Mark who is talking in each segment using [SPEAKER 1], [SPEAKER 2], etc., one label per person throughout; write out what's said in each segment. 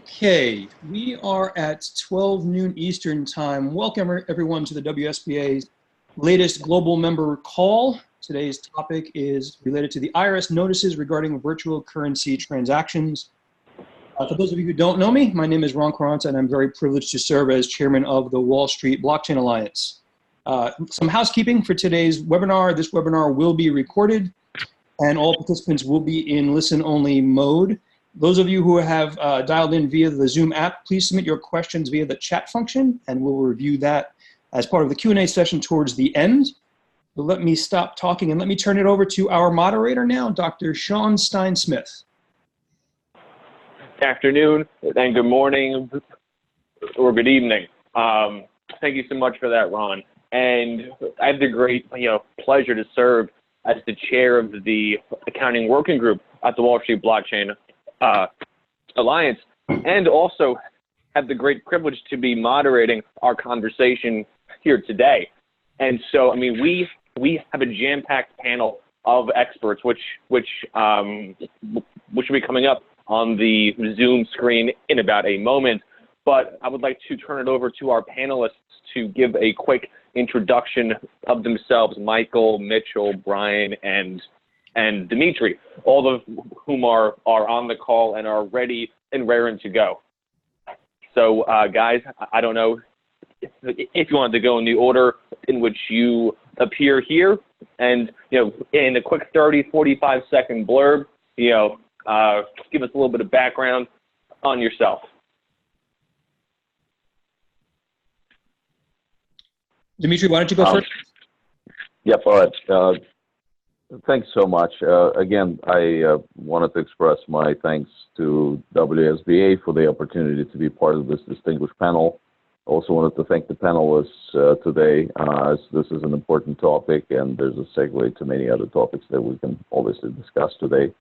[SPEAKER 1] Okay, we are at 12 noon Eastern time. Welcome everyone to the WSBA's latest Global Member Call. Today's topic is related to the IRS notices regarding virtual currency transactions. For those of you who don't know me, my name is Ron Quaranta, and I'm very privileged to serve as chairman of the Wall Street Blockchain Alliance. Some housekeeping for today's webinar. This webinar will be recorded, and all participants will be in listen-only mode. Those of you who have dialed in via the Zoom app, please submit your questions via the chat function, and we'll review that as part of the Q&A session towards the end. So let me stop talking and let me turn it over to our moderator now, Dr. Sean Stein-Smith.
[SPEAKER 2] Good afternoon, and good morning, or good evening. Thank you so much for that, Ron. And I have the great pleasure to serve as the chair of the accounting working group at the Wall Street Blockchain Alliance, and also have the great privilege to be moderating our conversation here today. And so, I mean, we have a jam-packed panel of experts, which will be coming up on the Zoom screen in about a moment. But I would like to turn it over to our panelists to give a quick introduction of themselves: Michael, Mitchell, Brian, and Dimitri, all of whom are on the call and are ready and raring to go. So, guys, I don't know if you wanted to go in the order in which you appear here, and in a quick 30-45-second blurb, give us a little bit of background on yourself.
[SPEAKER 1] Dimitri, why don't you go first?
[SPEAKER 3] Yep, all right. Thanks so much. Again, I wanted to express my thanks to WSBA for the opportunity to be part of this distinguished panel. Also wanted to thank the panelists today, as this is an important topic, and there's a segue to many other topics that we can obviously discuss today.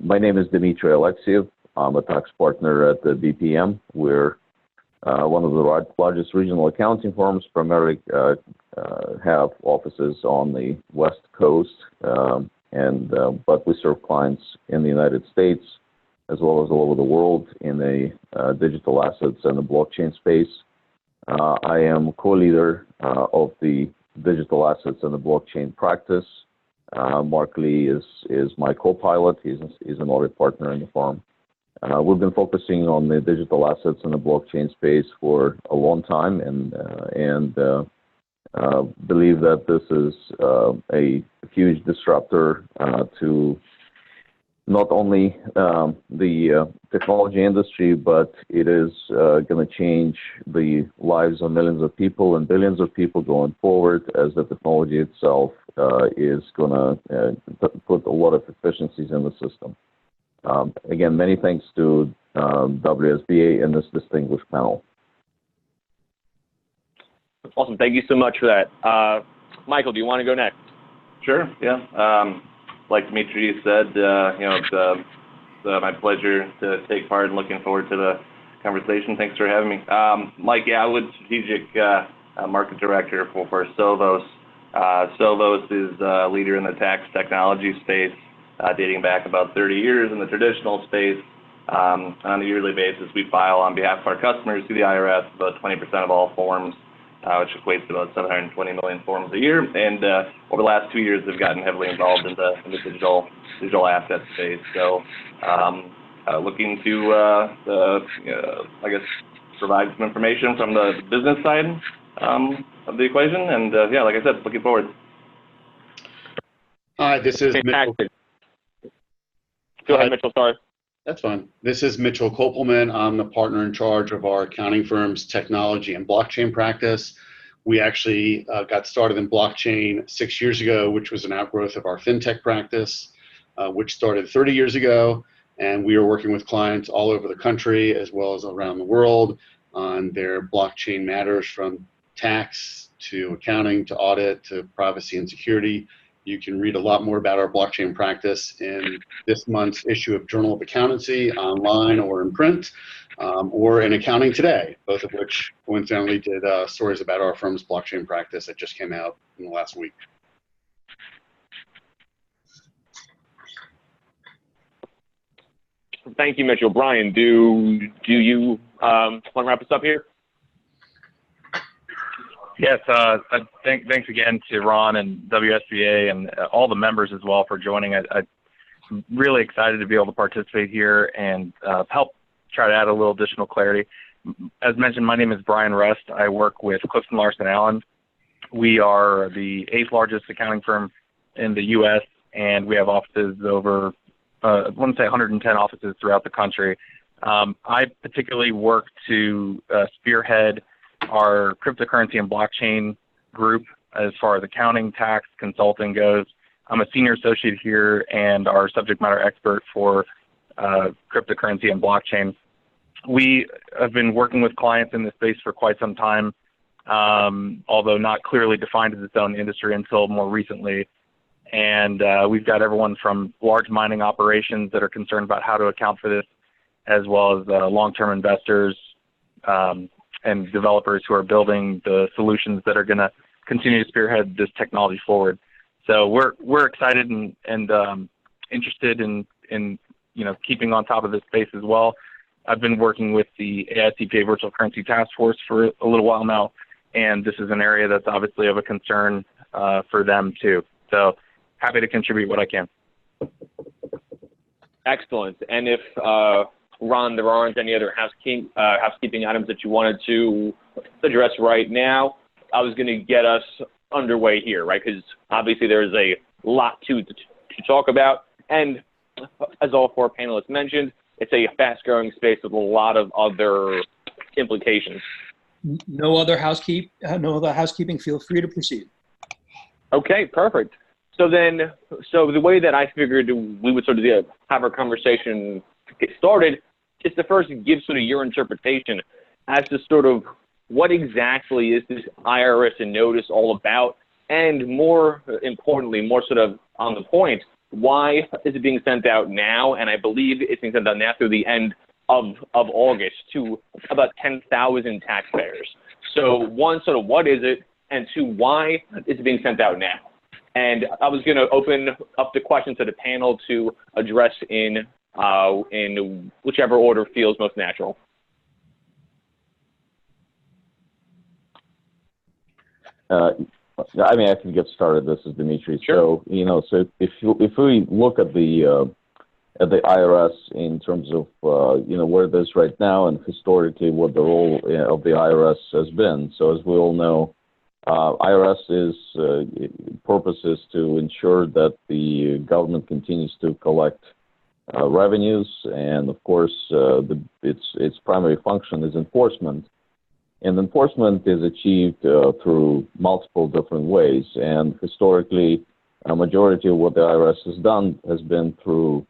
[SPEAKER 3] My name is Dmitry Alexiev. I'm a tax partner at the BPM. We're one of the largest regional accounting firms, primarily have offices on the West Coast, but we serve clients in the United States as well as all over the world in the digital assets and the blockchain space. I am co-leader of the digital assets and the blockchain practice. Mark Lee is my co-pilot. He's an audit partner in the firm. We've been focusing on the digital assets and the blockchain space for a long time, and believe that this is a huge disruptor to not only the technology industry, but it is going to change the lives of millions of people and billions of people going forward, as the technology itself is going to put a lot of efficiencies in the system. Again, many thanks to WSBA and this distinguished panel.
[SPEAKER 2] Awesome. Thank you so much for that. Michael, do you want to go next?
[SPEAKER 4] Sure. Yeah. Like Dimitri said, it's my pleasure to take part and looking forward to the conversation. Thanks for having me. Mike Atwood, Strategic Market Director for Sovos. Sovos is a leader in the tax technology space, dating back about 30 years in the traditional space. On a yearly basis, we file on behalf of our customers to the IRS about 20% of all forms, which equates to about 720 million forms a year. And over the last 2 years, they've gotten heavily involved in the digital asset space. So looking to, I guess, provide some information from the business side of the equation. And yeah, like I said, looking forward.
[SPEAKER 5] Hi, this is Mitchell.
[SPEAKER 2] Go ahead, Mitchell, sorry.
[SPEAKER 5] That's fine. This is Mitchell Kopelman. I'm the partner in charge of our accounting firm's technology and blockchain practice. We actually got started in blockchain 6 years ago, which was an outgrowth of our fintech practice, which started 30 years ago. And we are working with clients all over the country as well as around the world on their blockchain matters, from tax to accounting to audit to privacy and security. You can read a lot more about our blockchain practice in this month's issue of Journal of Accountancy, online or in print, or in Accounting Today, both of which coincidentally did stories about our firm's blockchain practice that just came out in the last week.
[SPEAKER 2] Thank you, Mitchell. Brian, do you want to wrap us up here?
[SPEAKER 6] Yes, thanks again to Ron and WSBA and all the members as well for joining. I'm really excited to be able to participate here and help try to add a little additional clarity. As mentioned, my name is Brian Rust. I work with Clifton Larson Allen. We are the 8th largest accounting firm in the U.S., and we have offices over, I want to say 110 offices throughout the country. I particularly work to spearhead our cryptocurrency and blockchain group as far as accounting, tax, consulting goes. I'm a senior associate here and our subject matter expert for cryptocurrency and blockchain. We have been working with clients in this space for quite some time, although not clearly defined as its own industry until more recently. And we've got everyone from large mining operations that are concerned about how to account for this, as well as long-term investors and developers who are building the solutions that are going to continue to spearhead this technology forward. So we're excited and interested in keeping on top of this space as well. I've been working with the AICPA Virtual Currency Task Force for a little while now, and this is an area that's obviously of a concern for them too. So happy to contribute what I can.
[SPEAKER 2] Excellent. And if Ron, there aren't any other housekeeping items that you wanted to address right now, I was going to get us underway here, right? Because obviously there's a lot to talk about, and as all four panelists mentioned, it's a fast-growing space with a lot of other implications.
[SPEAKER 1] No other housekeeping. Feel free to proceed.
[SPEAKER 2] Okay, perfect. So the way that I figured we would sort of have our conversation get started is to first give sort of your interpretation as to sort of what exactly is this IRS notice all about, and more importantly, more sort of on the point, why is it being sent out now? And I believe it's being sent out now through the end of August to about 10,000 taxpayers. So one, sort of what is it? And two, why is it being sent out now? And I was going to open up the question to the panel to address in whichever order feels most natural.
[SPEAKER 3] I mean, I can get started. This is Dimitri.
[SPEAKER 2] Sure.
[SPEAKER 3] So if we look at the IRS in terms of where it is right now and historically what the role of the IRS has been. So as we all know, IRS's purpose is to ensure that the government continues to collect revenues, and of course, its primary function is enforcement. And enforcement is achieved through multiple different ways. And historically, a majority of what the IRS has done has been through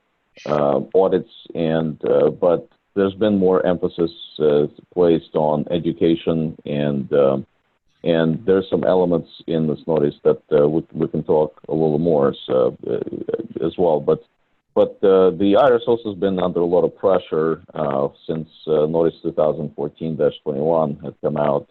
[SPEAKER 3] audits, but there's been more emphasis placed on education, and there's some elements in this notice that we can talk a little more as well. But the IRS also has been under a lot of pressure since Notice 2014-21 had come out.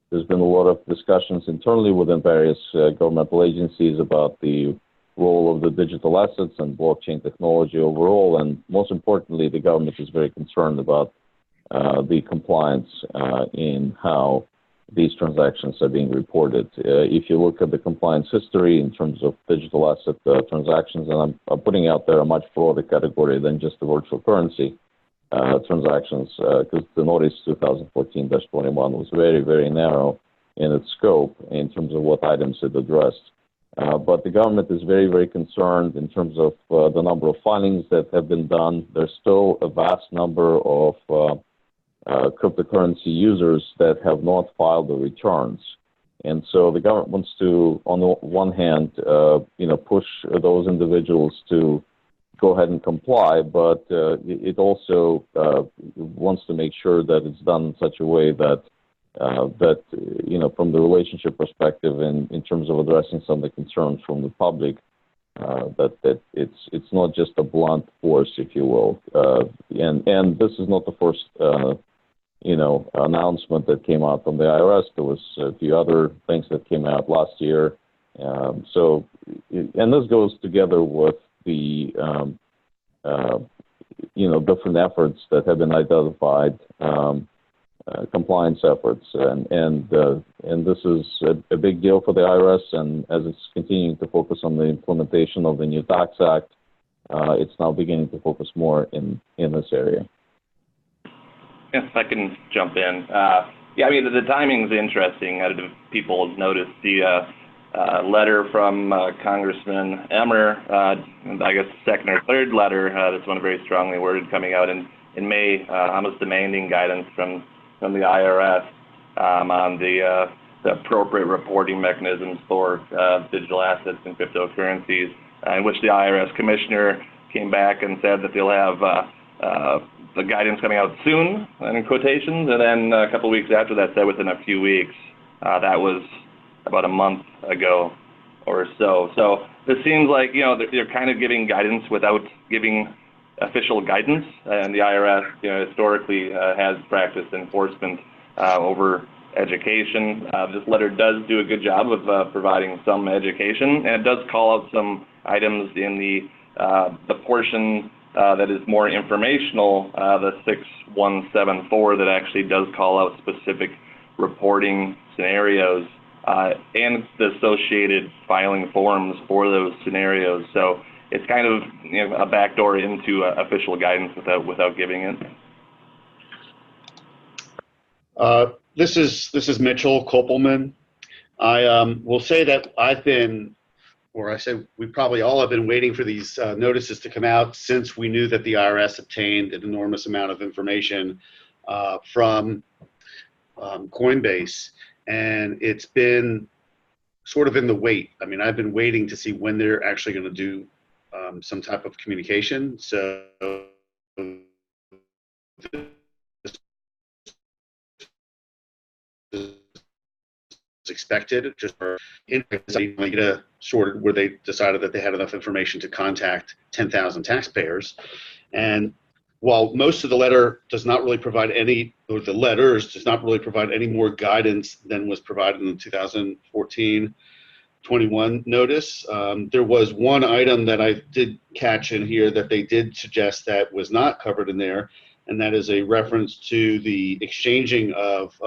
[SPEAKER 3] There's been a lot of discussions internally within various governmental agencies about the role of the digital assets and blockchain technology overall, and most importantly, the government is very concerned about the compliance in how these transactions are being reported. If you look at the compliance history in terms of digital asset transactions, and I'm putting out there a much broader category than just the virtual currency transactions, because the Notice 2014-21 was very, very narrow in its scope in terms of what items it addressed. But the government is very, very concerned in terms of the number of filings that have been done. There's still a vast number of cryptocurrency users that have not filed the returns. And so the government wants to, on the one hand, push those individuals to go ahead and comply, but it also wants to make sure that it's done in such a way that, from the relationship perspective and in terms of addressing some of the concerns from the public, that it's not just a blunt force, if you will. And this is not the first announcement that came out from the IRS. There was a few other things that came out last year. And this goes together with the different efforts that have been identified, compliance efforts, and this is a big deal for the IRS. And as it's continuing to focus on the implementation of the new Tax Act, it's now beginning to focus more in this area.
[SPEAKER 4] Yes, I can jump in. Yeah, I mean, the timing's interesting. I don't know if people noticed the letter from Congressman Emmer, I guess the second or third letter, this one very strongly worded, coming out in May, almost demanding guidance from the IRS on the appropriate reporting mechanisms for digital assets and cryptocurrencies, in which the IRS commissioner came back and said that they'll have the guidance coming out soon, in quotations, and then a couple of weeks after that said within a few weeks. That was about a month ago or so. So it seems like, they're kind of giving guidance without giving official guidance, and the IRS, historically has practiced enforcement over education. This letter does do a good job of providing some education, and it does call out some items in the portion that is more informational, the 6174, that actually does call out specific reporting scenarios and the associated filing forms for those scenarios. So it's kind of a backdoor into official guidance without giving it.
[SPEAKER 5] This is Mitchell Kopelman. I will say that we probably all have been waiting for these notices to come out since we knew that the IRS obtained an enormous amount of information from Coinbase, and it's been sort of in the wait. I mean, I've been waiting to see when they're actually going to do some type of communication. So expected, just for sorted where they decided that they had enough information to contact 10,000 taxpayers. And while most of the letter does not really provide any, or the letters does not really provide any more guidance than was provided in the 2014-21 notice, there was one item that I did catch in here that they did suggest that was not covered in there, and that is a reference to the exchanging of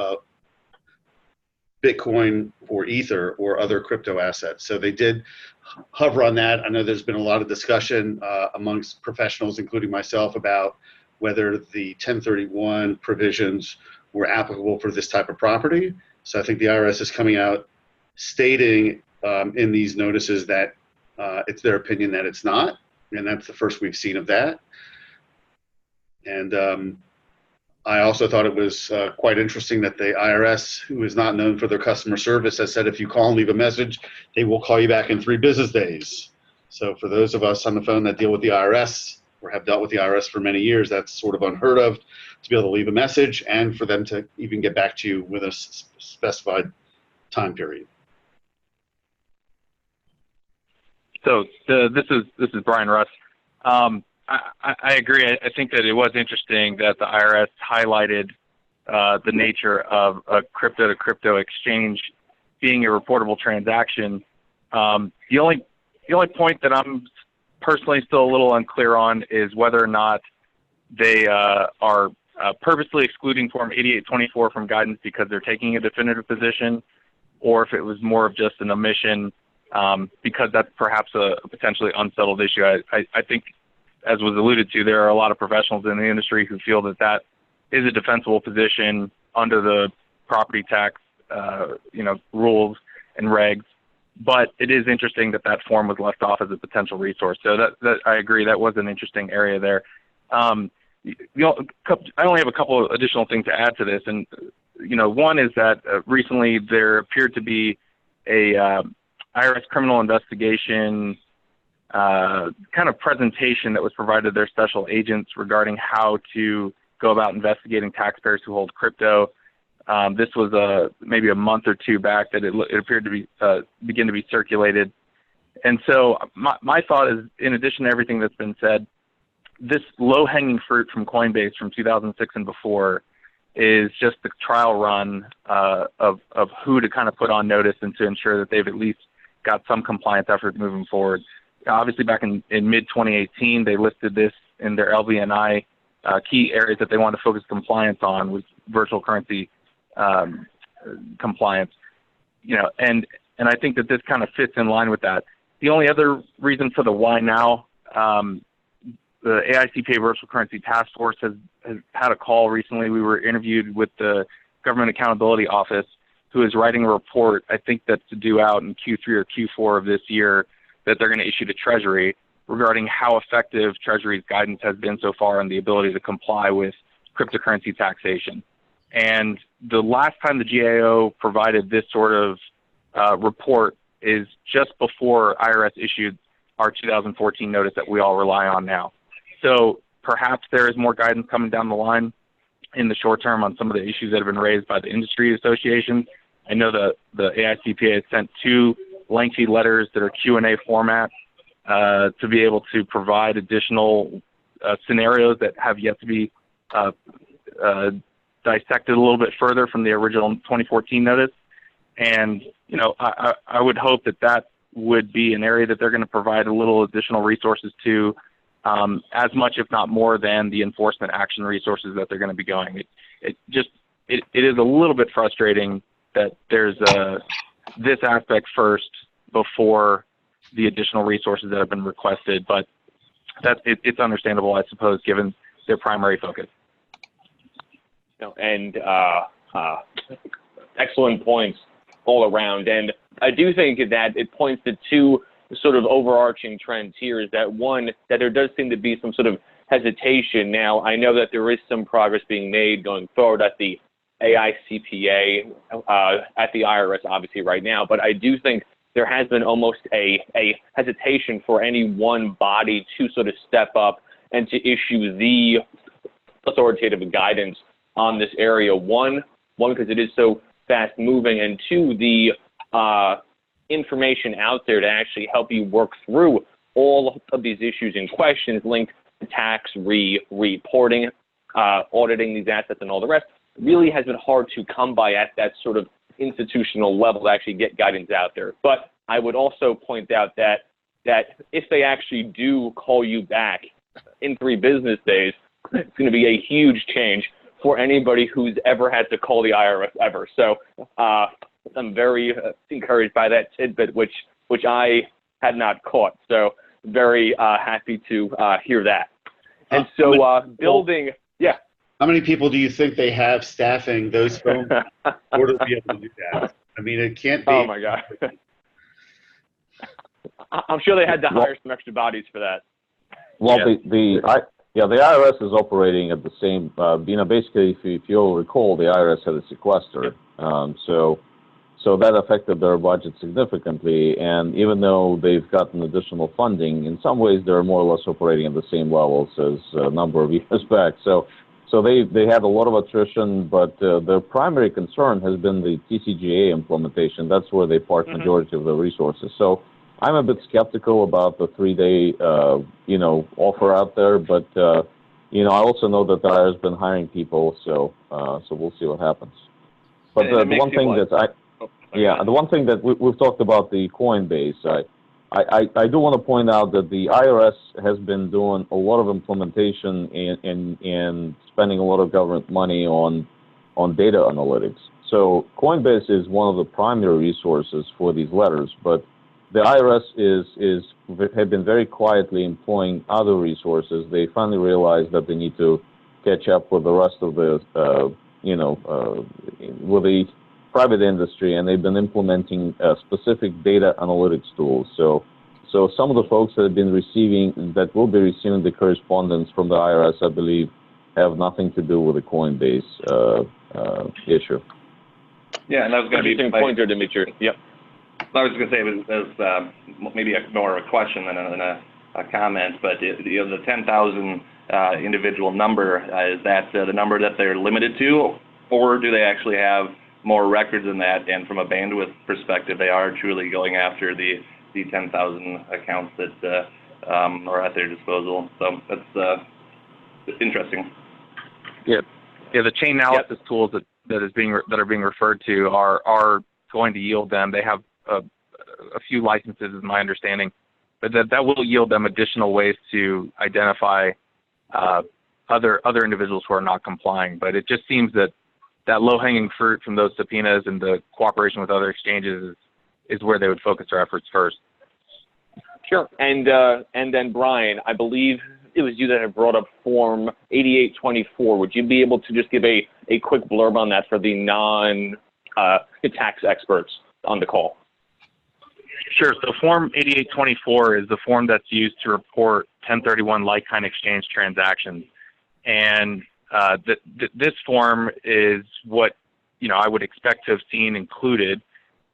[SPEAKER 5] Bitcoin for Ether or other crypto assets. So they did hover on that. I know there's been a lot of discussion amongst professionals, including myself, about whether the 1031 provisions were applicable for this type of property. So I think the IRS is coming out stating in these notices that it's their opinion that it's not, and that's the first we've seen of that. And I also thought it was quite interesting that the IRS, who is not known for their customer service, has said if you call and leave a message, they will call you back in 3 business days. So for those of us on the phone that deal with the IRS or have dealt with the IRS for many years, that's sort of unheard of, to be able to leave a message and for them to even get back to you with a specified time period.
[SPEAKER 6] So this is Brian Russ. I agree. I think that it was interesting that the IRS highlighted the nature of a crypto-to-crypto exchange being a reportable transaction. The only point that I'm personally still a little unclear on is whether or not they are purposely excluding Form 8824 from guidance because they're taking a definitive position, or if it was more of just an omission because that's perhaps a potentially unsettled issue. I think, as was alluded to, there are a lot of professionals in the industry who feel that that is a defensible position under the property tax, rules and regs. But it is interesting that that form was left off as a potential resource. So that I agree, that was an interesting area there. I only have a couple of additional things to add to this, and one is that recently there appeared to be a IRS criminal investigation kind of presentation that was provided to their special agents regarding how to go about investigating taxpayers who hold crypto. This was maybe a month or two back that it appeared to be begin to be circulated. And so my thought is, in addition to everything that's been said, this low-hanging fruit from Coinbase from 2006 and before is just the trial run of who to kind of put on notice and to ensure that they've at least got some compliance effort moving forward. Obviously, back in mid-2018, they listed this in their LVNI key areas that they want to focus compliance on with virtual currency compliance. And I think that this kind of fits in line with that. The only other reason for the why now, the AICPA Virtual Currency Task Force has had a call recently. We were interviewed with the Government Accountability Office, who is writing a report, I think that's due out in Q3 or Q4 of this year, that they're going to issue to Treasury regarding how effective Treasury's guidance has been so far on the ability to comply with cryptocurrency taxation. And the last time the GAO provided this sort of report is just before IRS issued our 2014 notice that we all rely on now. So perhaps there is more guidance coming down the line in the short term on some of the issues that have been raised by the industry associations. I know the AICPA has sent 2 lengthy letters that are Q&A format to be able to provide additional scenarios that have yet to be dissected a little bit further from the original 2014 notice. And, I would hope that would be an area that they're going to provide a little additional resources to, as much, if not more, than the enforcement action resources that they're going to be going. It is a little bit frustrating that there's this aspect first before the additional resources that have been requested, but it's understandable, I suppose, given their primary focus.
[SPEAKER 2] And excellent points all around. And I do think that it points to 2 sort of overarching trends here. Is that one, that there does seem to be some sort of hesitation. Now, I know that there is some progress being made going forward at the AICPA, at the IRS, obviously, right now, but I do think there has been almost a hesitation for any one body to sort of step up and to issue the authoritative guidance on this area. One, because it is so fast moving, and 2, the information out there to actually help you work through all of these issues and questions linked to tax reporting, auditing these assets and all the rest really has been hard to come by at that sort of institutional level to actually get guidance out there. But I would also point out that if they actually do call you back in 3 business days, it's going to be a huge change for anybody who's ever had to call the IRS ever. So I'm very encouraged by that tidbit, which I had not caught. So very happy to hear that. And so building, yeah.
[SPEAKER 5] How many people do you think they have staffing those phones in order to be able to do that? I mean, it can't be.
[SPEAKER 2] Oh my God. I'm sure they had to hire some extra bodies for that.
[SPEAKER 3] Well, the IRS is operating at the same, basically, if you'll recall, the IRS had a sequester. So that affected their budget significantly. And even though they've gotten additional funding, in some ways they're more or less operating at the same levels as a number of years back. So they had a lot of attrition, but their primary concern has been the TCJA implementation. That's where they park majority of the resources. So I'm a bit skeptical about the 3-day, offer out there, but, I also know that the IRS has been hiring people, so we'll see what happens. But the one thing the one thing that we've talked about, the Coinbase, I do want to point out that the IRS has been doing a lot of implementation and spending a lot of government money on data analytics. So Coinbase is one of the primary resources for these letters, but the IRS have been very quietly employing other resources. They finally realized that they need to catch up with the rest of the, with the private industry, and they've been implementing specific data analytics tools. So some of the folks that will be receiving the correspondence from the IRS, I believe, have nothing to do with the Coinbase issue.
[SPEAKER 4] Yeah, and that was going to be
[SPEAKER 2] my pointer, Dimitri. Yep.
[SPEAKER 4] I was going to say it was maybe more of a question than a comment, but the 10,000 individual number, is that the number that they're limited to, or do they actually have more records than that? And from a bandwidth perspective, they are truly going after the 10,000 accounts that are at their disposal. So that's interesting.
[SPEAKER 6] Yeah, the chain analysis tools that are being referred to are going to yield them. They have a few licenses, is my understanding, but that will yield them additional ways to identify other individuals who are not complying. But it just seems that low-hanging fruit from those subpoenas and the cooperation with other exchanges is where they would focus their efforts first.
[SPEAKER 2] Sure. And then Brian, I believe it was you that had brought up Form 8824. Would you be able to just give a quick blurb on that for the non-tax experts on the call?
[SPEAKER 6] Sure. So Form 8824 is the form that's used to report 1031 like-kind exchange transactions. And this form is what, I would expect to have seen included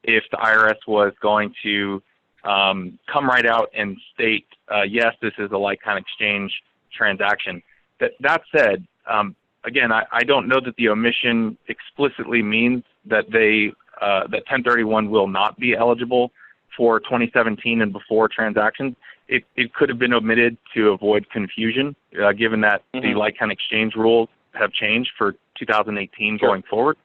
[SPEAKER 6] if the IRS was going to come right out and state, yes, this is a like-kind exchange transaction. That said, again, I don't know that the omission explicitly means that that 1031 will not be eligible for 2017 and before transactions. It could have been omitted to avoid confusion, given that the like-kind exchange rules have changed for 2018 going forward.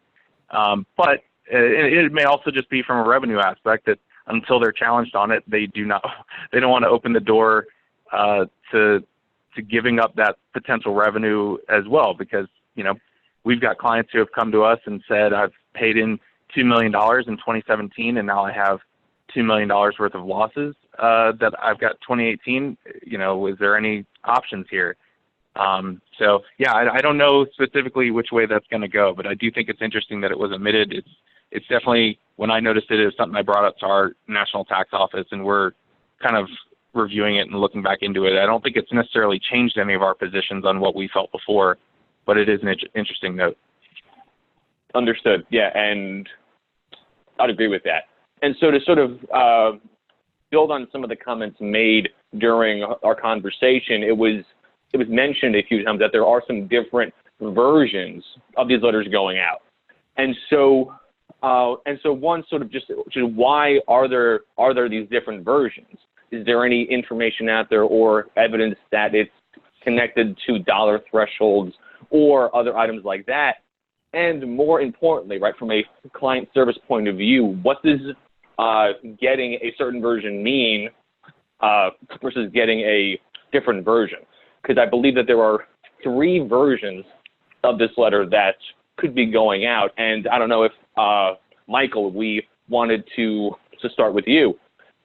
[SPEAKER 6] But it may also just be from a revenue aspect that until they're challenged on it, they don't want to open the door to giving up that potential revenue as well, because we've got clients who have come to us and said, I've paid in $2 million in 2017 and now I have $2 million worth of losses that I've got 2018. Is there any options here? So yeah, I don't know specifically which way that's going to go, but I do think it's interesting that it was omitted. It's definitely, when I noticed it, was something I brought up to our national tax office, and we're kind of reviewing it and looking back into it. I don't think it's necessarily changed any of our positions on what we felt before, but it is an interesting note.
[SPEAKER 2] Understood. Yeah, and I'd agree with that. And so to sort of build on some of the comments made during our conversation, it was mentioned a few times that there are some different versions of these letters going out. And so one sort of just why are there these different versions? Is there any information out there or evidence that it's connected to dollar thresholds or other items like that? And more importantly, right, from a client service point of view, what does getting a certain version mean versus getting a different version? Because I believe that there are 3 versions of this letter that could be going out. And I don't know if, Michael, we wanted to start with you.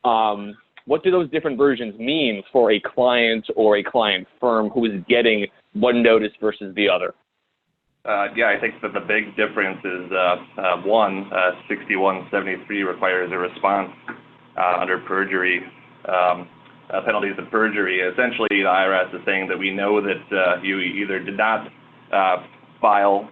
[SPEAKER 2] What do those different versions mean for a client or a client firm who is getting one notice versus the other?
[SPEAKER 4] Yeah, I think that the big difference is, 6173 requires a response under perjury, penalties of perjury. Essentially, the IRS is saying that we know that you either did not file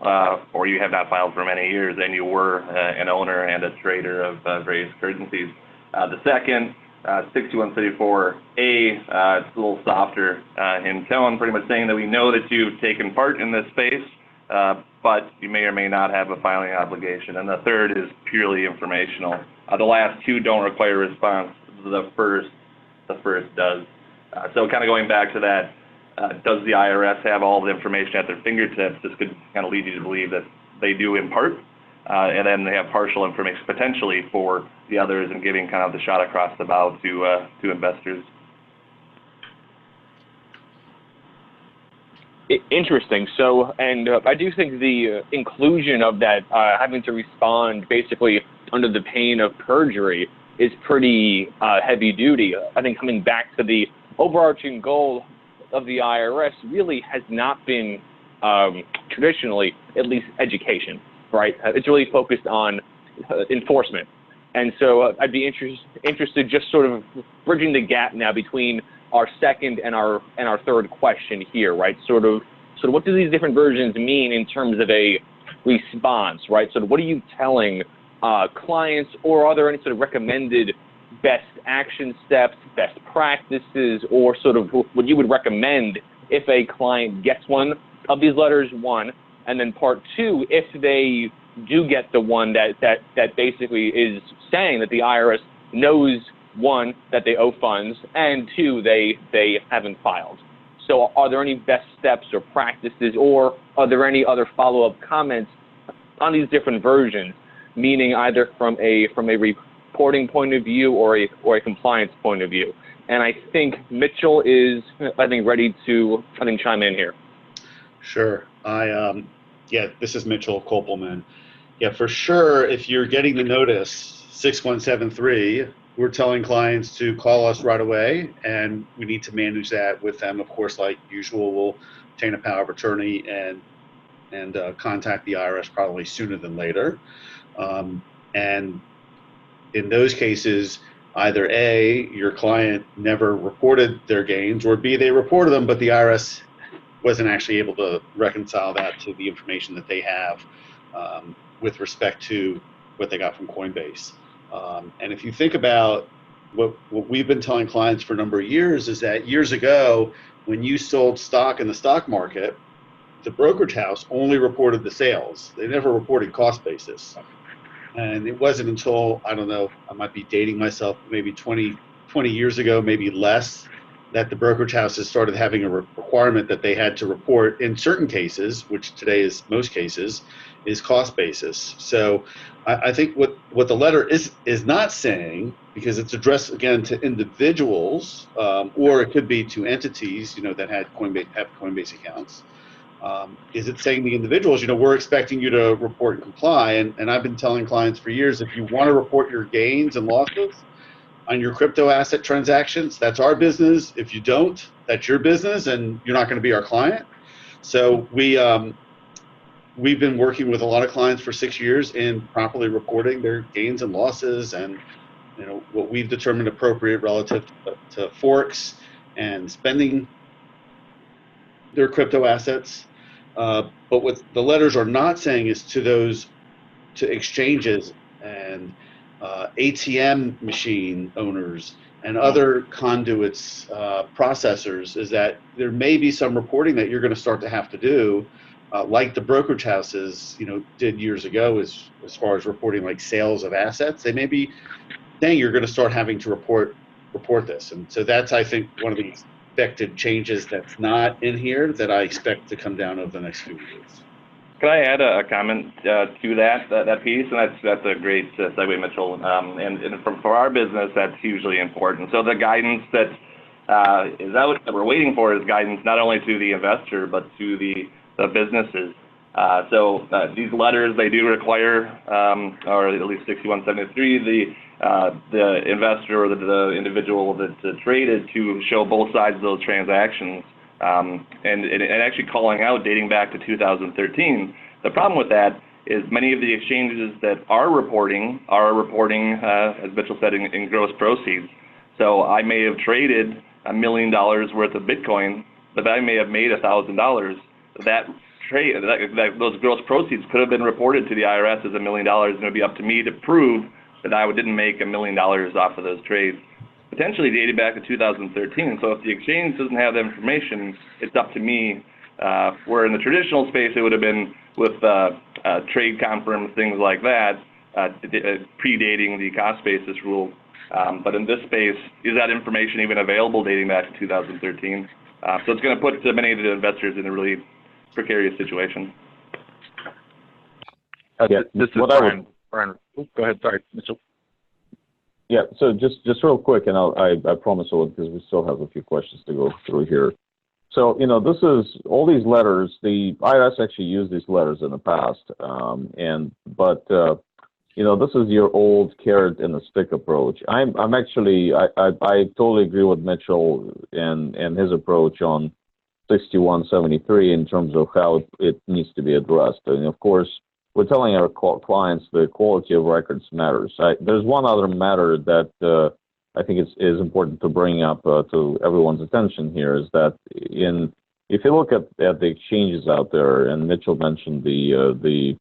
[SPEAKER 4] or you have not filed for many years, and you were an owner and a trader of various currencies. The second, 6134A, it's a little softer in tone, pretty much saying that we know that you've taken part in this space, but you may or may not have a filing obligation. And the third is purely informational. The last 2 don't require a response. The first does. So kind of going back to that, does the IRS have all the information at their fingertips? This could kind of lead you to believe that they do in part, and then they have partial information potentially for the others and giving kind of the shot across the bow to investors.
[SPEAKER 2] Interesting. So, and I do think the inclusion of that, having to respond basically under the pain of perjury, is pretty heavy duty. I think coming back to the overarching goal of the IRS really has not been traditionally, at least, education, right? It's really focused on enforcement. And so I'd be interested just sort of bridging the gap now between our second and our third question here, right? Sort of what do these different versions mean in terms of a response, right? So what are you telling clients, or are there any sort of recommended best action steps, best practices, or sort of what you would recommend if a client gets one of these letters, one, and then part 2, if they do get the one that basically is saying that the IRS knows, 1, that they owe funds, and 2, they haven't filed. So are there any best steps or practices, or are there any other follow-up comments on these different versions, meaning either from a reporting point of view or a compliance point of view? And I think Mitchell is, ready to, chime in here.
[SPEAKER 5] Sure. Yeah, this is Mitchell Kopelman. Yeah, for sure, if you're getting the notice 6173, we're telling clients to call us right away, and we need to manage that with them. Of course, like usual, we'll obtain a power of attorney and contact the IRS probably sooner than later. And in those cases, either A, your client never reported their gains, or B, they reported them, but the IRS wasn't actually able to reconcile that to the information that they have with respect to what they got from Coinbase. And if you think about what we've been telling clients for a number of years is that years ago, when you sold stock in the stock market, the brokerage house only reported the sales. They never reported cost basis. And it wasn't until, I don't know, I might be dating myself, maybe 20 years ago, maybe less, that the brokerage houses started having a requirement that they had to report in certain cases, which today is most cases, is cost basis. So I think what the letter is not saying, because it's addressed again to individuals, or it could be to entities, that have Coinbase accounts. Is it saying the individuals, we're expecting you to report and comply? And I've been telling clients for years, if you want to report your gains and losses on your crypto asset transactions, that's our business. If you don't, that's your business, and you're not going to be our client. So we've been working with a lot of clients for 6 years in properly reporting their gains and losses, and what we've determined appropriate relative to forks and spending their crypto assets. But what the letters are not saying is to exchanges and ATM machine owners and other conduits, processors, is that there may be some reporting that you're going to start to have to do, like the brokerage houses, did years ago, as far as reporting like sales of assets. They may be saying you're going to start having to report this, and so that's, I think, one of the expected changes that's not in here that I expect to come down over the next few years.
[SPEAKER 4] Can I add a comment to that piece? And that's a great segue, Mitchell. And for our business, that's hugely important. So the guidance that is out that we're waiting for is guidance not only to the investor but to the businesses. So these letters, they do require, or at least 6173, the investor or the individual that traded to show both sides of those transactions. And actually calling out dating back to 2013. The problem with that is many of the exchanges that are reporting, as Mitchell said, in gross proceeds. So I may have traded $1 million worth of Bitcoin, but I may have made $1,000. That trade, those gross proceeds could have been reported to the IRS as $1 million, and it would be up to me to prove that I didn't make $1 million off of those trades, potentially dated back to 2013. So if the exchange doesn't have the information, it's up to me. Where in the traditional space, it would have been with trade conference, things like that, predating the cost basis rule. But in this space, is that information even available dating back to 2013? So it's going to put many of the investors in a really precarious situation.
[SPEAKER 6] This is Brian. Go ahead. Sorry, Mitchell.
[SPEAKER 3] Yeah, so just real quick, and I promise I will, because we still have a few questions to go through here. So, this is all these letters. The IRS actually used these letters in the past, but this is your old carrot and the stick approach. I'm actually I totally agree with Mitchell and his approach on 6173 in terms of how it needs to be addressed. And of course, we're telling our clients the quality of records matters. There's one other matter that I think is important to bring up to everyone's attention here, is that if you look at the exchanges out there, and Mitchell mentioned the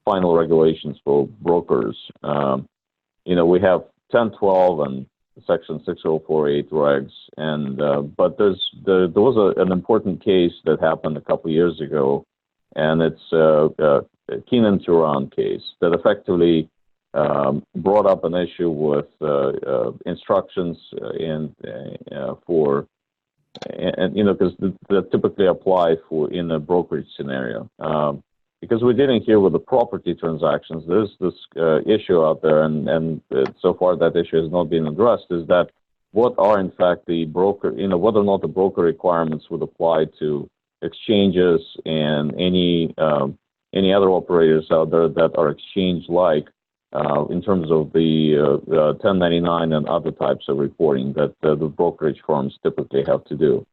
[SPEAKER 3] final regulations for brokers, we have 1012 and Section 6048 regs, and but there was an important case that happened a couple of years ago, and it's Keenan Turan case that effectively brought up an issue with instructions because that typically apply in a brokerage scenario. Because we're dealing here with the property transactions, there's this issue out there, and so far that issue has not been addressed, is that what are in fact the broker, whether or not the broker requirements would apply to exchanges and any other operators out there that are exchange-like in terms of the 1099 and other types of reporting that the brokerage firms typically have to do.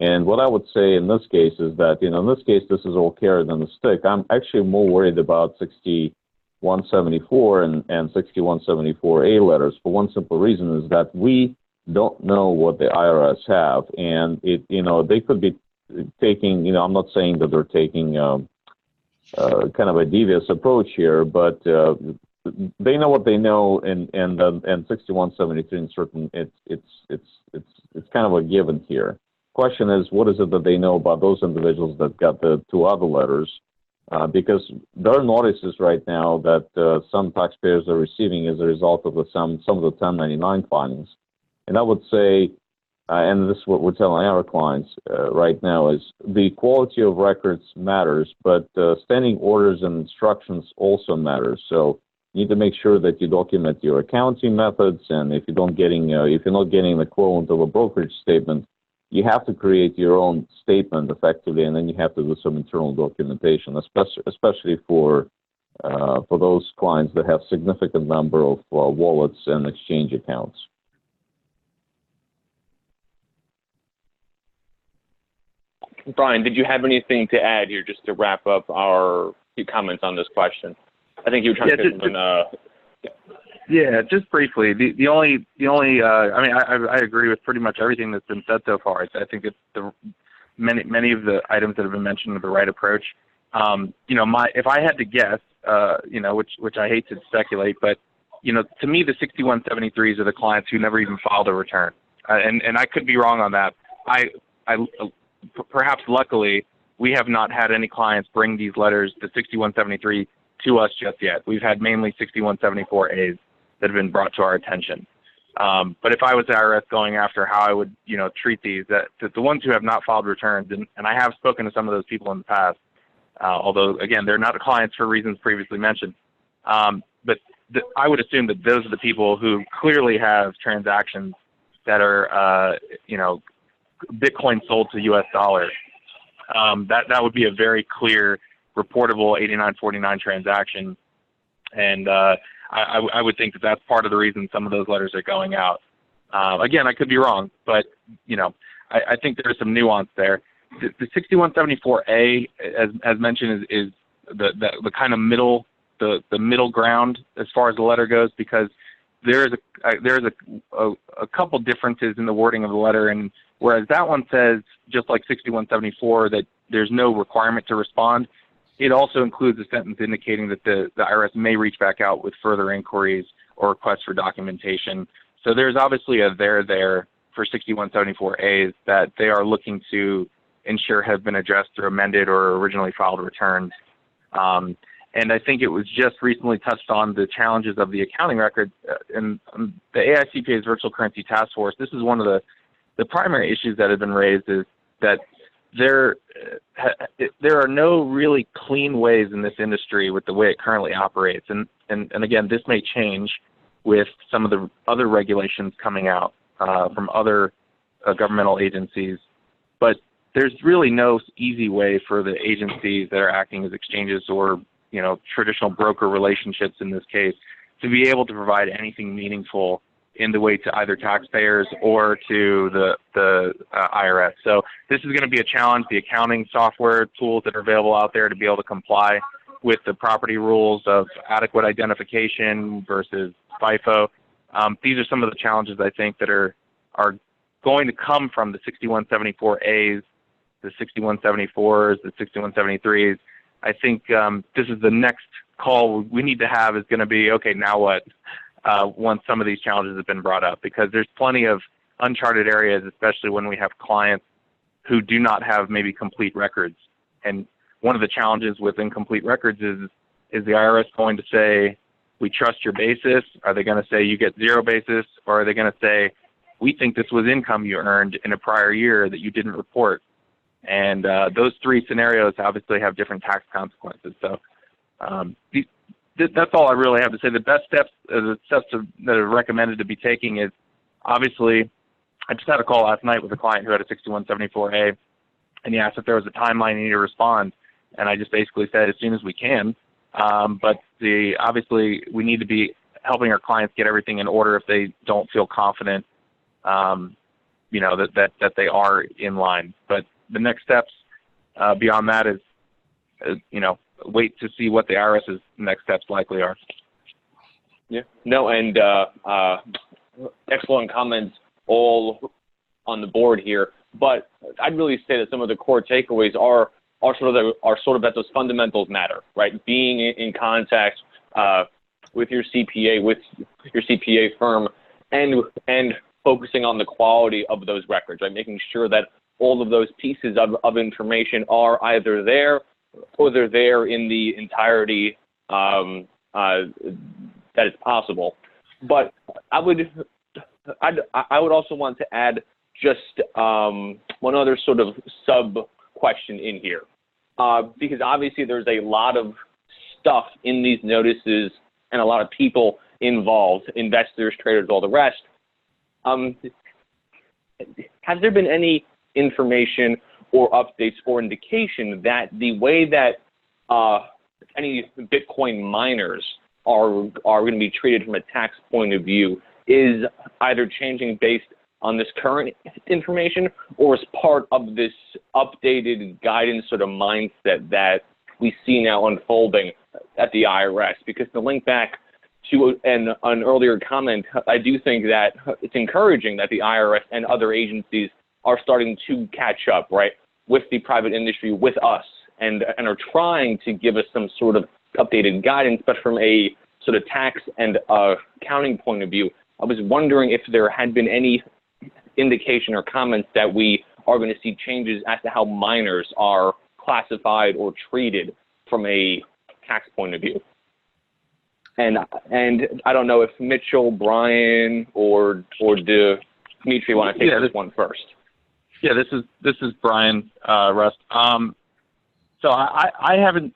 [SPEAKER 3] And what I would say in this case is that, in this case, this is all carrot and the stick. I'm actually more worried about 6174 and 6174A letters for one simple reason is that we don't know what the IRS have. And, they could be taking, I'm not saying that they're taking kind of a devious approach here, but they know what they know, and 6173 in certain, it's kind of a given here. Question is, what is it that they know about those individuals that got the two other letters? Because there are notices right now that some taxpayers are receiving as a result of some of the 1099 filings. And I would say, and this is what we're telling our clients right now, is the quality of records matters, but standing orders and instructions also matters. So you need to make sure that you document your accounting methods, and if you're not getting the equivalent of a brokerage statement, you have to create your own statement effectively, and then you have to do some internal documentation, especially for those clients that have significant number of wallets and exchange accounts.
[SPEAKER 2] Brian, did you have anything to add here just to wrap up our few comments on this question? I think you were trying to fit something.
[SPEAKER 6] Yeah, just briefly. The only I agree with pretty much everything that's been said so far. I think it's many of the items that have been mentioned are the right approach. If I had to guess, which I hate to speculate, but to me the 6173s are the clients who never even filed a return, and I could be wrong on that. Perhaps luckily we have not had any clients bring these letters, the 6173, to us just yet. We've had mainly 6174As that have been brought to our attention. But if I was the IRS going after how I would, treat these, that the ones who have not filed returns, and I have spoken to some of those people in the past, although again they're not clients for reasons previously mentioned. But I would assume that those are the people who clearly have transactions that are, Bitcoin sold to U.S. dollars. That would be a very clear, reportable 8949 transaction, and I would think that that's part of the reason some of those letters are going out. Again, I could be wrong, but I think there's some nuance there. The 6174A, as mentioned, is the kind of middle ground as far as the letter goes, because there's a couple differences in the wording of the letter, and whereas that one says, just like 6174, that there's no requirement to respond, it also includes a sentence indicating that the IRS may reach back out with further inquiries or requests for documentation. So there's obviously a there for 6174As that they are looking to ensure have been addressed through amended or originally filed returns. And I think it was just recently touched on the challenges of the accounting record. And the AICPA's Virtual Currency Task Force, this is one of the primary issues that have been raised, is that there are no really clean ways in this industry with the way it currently operates. And again, this may change with some of the other regulations coming out from other governmental agencies. But there's really no easy way for the agencies that are acting as exchanges or traditional broker relationships in this case to be able to provide anything meaningful in the way to either taxpayers or to the IRS. So this is going to be a challenge. The accounting software tools that are available out there to be able to comply with the property rules of adequate identification versus FIFO. These are some of the challenges I think that are going to come from the 6174As, the 6174s, the 6173s. I think this is the next call we need to have, is going to be, okay, now what? Once some of these challenges have been brought up, because there's plenty of uncharted areas, especially when we have clients who do not have maybe complete records. And one of the challenges with incomplete records is the IRS going to say, we trust your basis? Are they going to say you get zero basis? Or are they going to say, we think this was income you earned in a prior year that you didn't report? And those three scenarios obviously have different tax consequences. So that's all I really have to say. The best steps, that are recommended to be taking is obviously, I just had a call last night with a client who had a 6174A, and he asked if there was a timeline he needed to respond, and I just basically said as soon as we can. But obviously, we need to be helping our clients get everything in order if they don't feel confident, that they are in line. But the next steps beyond that is, wait to see what the IRS's next steps likely are.
[SPEAKER 2] Yeah. No, and excellent comments all on the board here. But I'd really say that some of the core takeaways are sort of that those fundamentals matter, right? Being in contact with your CPA, with your CPA firm, and focusing on the quality of those records, right? Making sure that all of those pieces of information are either there or they're there in the entirety that is possible. But I would also want to add just one other sort of sub question in here, because obviously there's a lot of stuff in these notices and a lot of people involved, investors, traders, all the rest. Has there been any information or updates or indication that the way that any Bitcoin miners are going to be treated from a tax point of view is either changing based on this current information or as part of this updated guidance sort of mindset that we see now unfolding at the IRS? Because to link back to an earlier comment, I do think that it's encouraging that the IRS and other agencies are starting to catch up, right, with the private industry, with us, and are trying to give us some sort of updated guidance. But from a sort of tax and accounting point of view, I was wondering if there had been any indication or comments that we are going to see changes as to how minors are classified or treated from a tax point of view. And I don't know if Mitchell, Brian, or Dimitri want to take this one first.
[SPEAKER 6] Yeah, this is Brian Rust. So I haven't,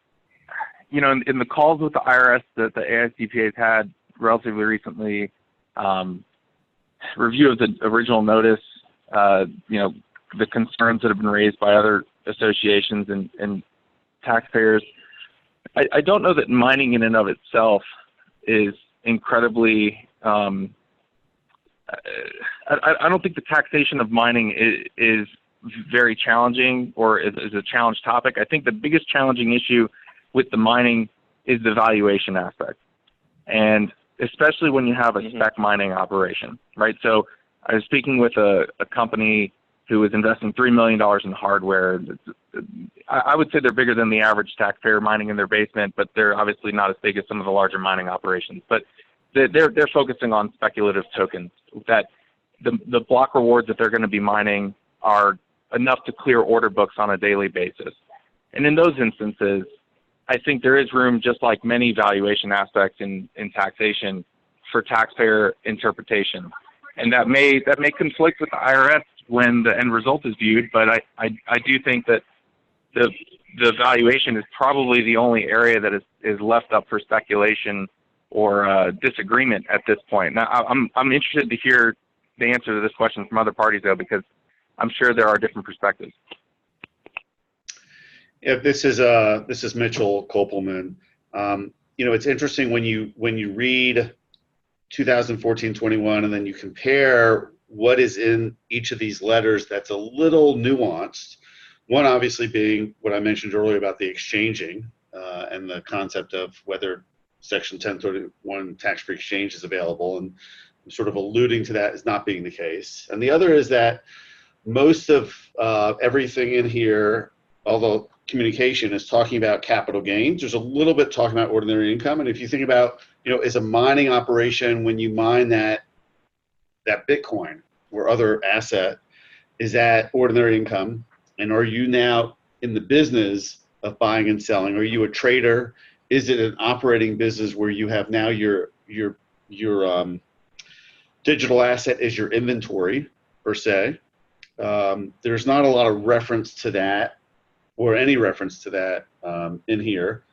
[SPEAKER 6] in the calls with the IRS that the AICPA has had relatively recently, review of the original notice, the concerns that have been raised by other associations and taxpayers. I don't know that mining in and of itself is incredibly, I don't think the taxation of mining is very challenging or is a challenge topic. I think the biggest challenging issue with the mining is the valuation aspect. And especially when you have a spec mining operation, right? So I was speaking with a company who was investing $3 million in hardware. I would say they're bigger than the average taxpayer mining in their basement, but they're obviously not as big as some of the larger mining operations. But they're focusing on speculative tokens, that the block rewards that they're going to be mining are enough to clear order books on a daily basis. And in those instances, I think there is room, just like many valuation aspects in taxation, for taxpayer interpretation. And that may conflict with the IRS when the end result is viewed, but I do think that the valuation is probably the only area that is left up for speculation or disagreement at this point. Now, I'm interested to hear the answer to this question from other parties, though, because I'm sure there are different perspectives.
[SPEAKER 5] Yeah, this is Mitchell Kopelman. It's interesting when you read 2014-21 and then you compare what is in each of these letters that's a little nuanced. One obviously being what I mentioned earlier about the exchanging and the concept of whether Section 1031 tax-free exchange is available, and I'm sort of alluding to that as not being the case. And the other is that most of everything in here, although communication is talking about capital gains, there's a little bit talking about ordinary income. And if you think about, as a mining operation, when you mine that Bitcoin or other asset, is that ordinary income? And are you now in the business of buying and selling? Are you a trader? Is it an operating business where you have now your digital asset is your inventory per se? There's not a lot of reference to that, or any reference to that in here.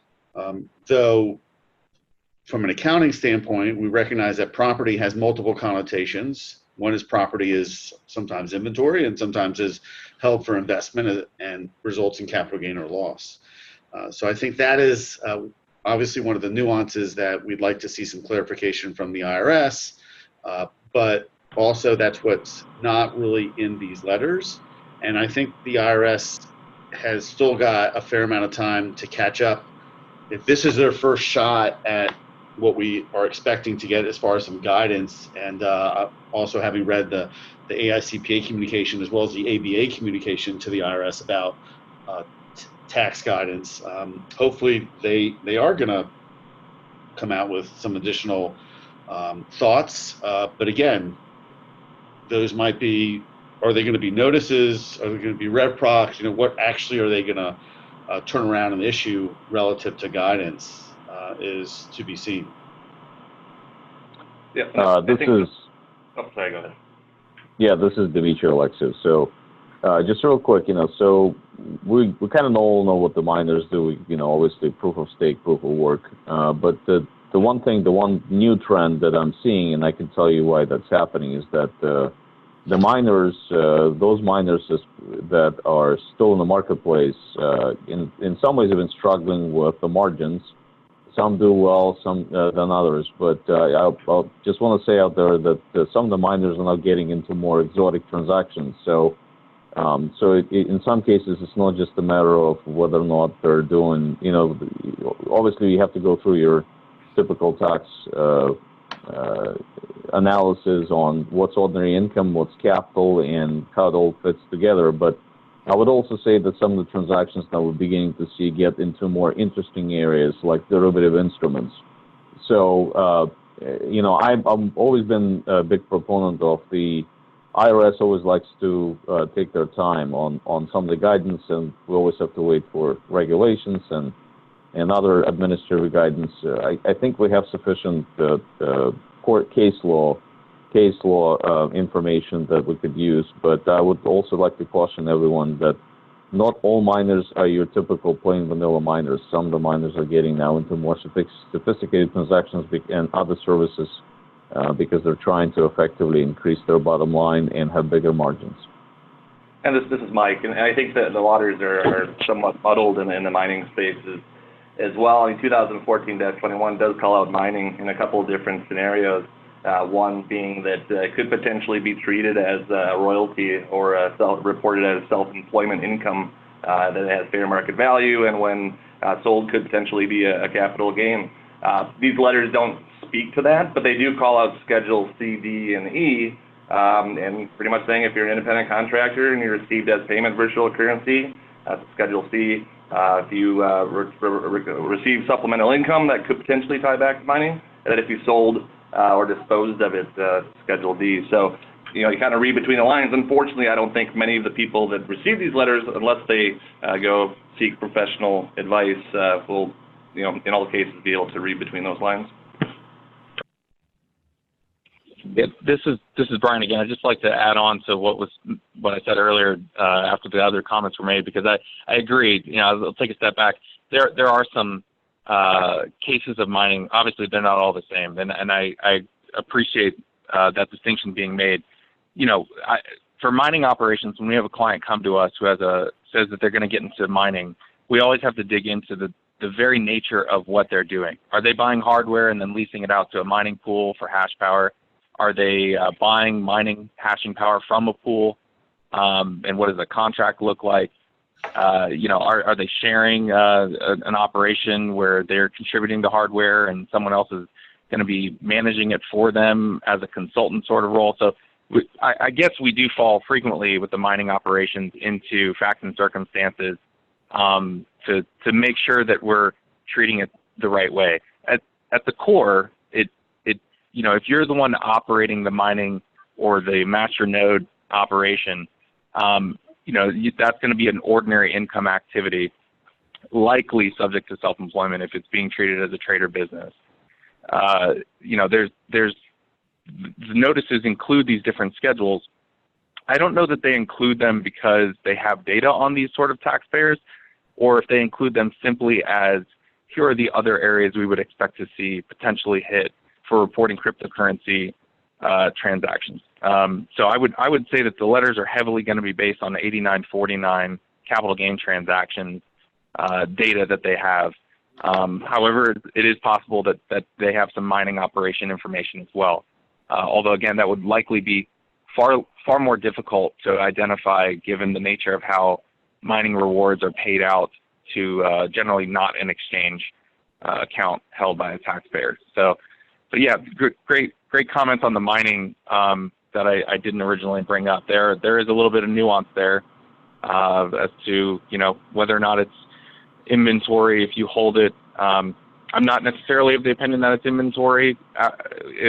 [SPEAKER 5] Though from an accounting standpoint, we recognize that property has multiple connotations. One is property is sometimes inventory and sometimes is held for investment and results in capital gain or loss. So I think that is obviously one of the nuances that we'd like to see some clarification from the IRS, but also that's what's not really in these letters. And I think the IRS has still got a fair amount of time to catch up. If this is their first shot at what we are expecting to get as far as some guidance, and also having read the AICPA communication as well as the ABA communication to the IRS about tax guidance, hopefully they are going to come out with some additional thoughts. But again, those might be, are they going to be notices? Are they going to be rev procs? You know, what actually are they going to turn around and issue relative to guidance is to be seen.
[SPEAKER 4] Yeah,
[SPEAKER 3] this is.
[SPEAKER 4] Oh, sorry, go ahead.
[SPEAKER 3] Yeah, this is Dimitri Alexis. So, just real quick, you know, so we kind of all know what the miners do. You know, obviously proof of stake, proof of work. But the one new trend that I'm seeing, and I can tell you why that's happening, is that the miners, those miners that are still in the marketplace, in some ways have been struggling with the margins. Some do well, some than others. But I'll just want to say out there that some of the miners are now getting into more exotic transactions. So, in some cases, it's not just a matter of whether or not they're doing, you know, obviously you have to go through your typical tax analysis on what's ordinary income, what's capital, and how it all fits together. But I would also say that some of the transactions that we're beginning to see get into more interesting areas like derivative instruments. So, you know, I've always been a big proponent of the IRS always likes to take their time on some of the guidance, and we always have to wait for regulations and other administrative guidance. I think we have sufficient court case law information that we could use, but I would also like to caution everyone that not all miners are your typical plain vanilla miners. Some of the miners are getting now into more sophisticated transactions and other services because they're trying to effectively increase their bottom line and have bigger margins.
[SPEAKER 4] And this is Mike, and I think that the waters are somewhat muddled in the mining space as well. In 2014-21 does call out mining in a couple of different scenarios. One being that it could potentially be treated as a royalty or reported as self-employment income that has fair market value, and when sold could potentially be a capital gain. These letters don't speak to that, but they do call out Schedule C, D, and E, and pretty much saying if you're an independent contractor and you're received as payment virtual currency, that's Schedule C. If you receive supplemental income that could potentially tie back to mining, and that if you sold or disposed of it, Schedule D. So, you know, you kind of read between the lines. Unfortunately, I don't think many of the people that receive these letters, unless they go seek professional advice, will, you know, in all cases be able to read between those lines.
[SPEAKER 6] Yeah, this is Brian again. I'd just like to add on to what I said earlier after the other comments were made, because I agree. You know, I'll take a step back. There are some cases of mining. Obviously, they're not all the same, and I appreciate that distinction being made. You know, for mining operations, when we have a client come to us who says that they're going to get into mining, we always have to dig into the very nature of what they're doing. Are they buying hardware and then leasing it out to a mining pool for hash power? Are they buying mining hashing power from a pool? And what does the contract look like? You know, are they sharing an operation where they're contributing the hardware and someone else is going to be managing it for them as a consultant sort of role? So I guess we do fall frequently with the mining operations into facts and circumstances to make sure that we're treating it the right way. At the core, you know, if you're the one operating the mining or the master node operation, you know, that's going to be an ordinary income activity, likely subject to self-employment if it's being treated as a trader business. You know, the notices include these different schedules. I don't know that they include them because they have data on these sort of taxpayers, or if they include them simply as, here are the other areas we would expect to see potentially hit for reporting cryptocurrency transactions. So I would say that the letters are heavily going to be based on the 8949 capital gain transactions data that they have. However, it is possible that they have some mining operation information as well. Although again, that would likely be far more difficult to identify given the nature of how mining rewards are paid out to generally not an exchange account held by the taxpayers. So, but yeah, great comments on the mining that I didn't originally bring up. There is a little bit of nuance there as to whether or not it's inventory if you hold it. I'm not necessarily of the opinion that it's inventory.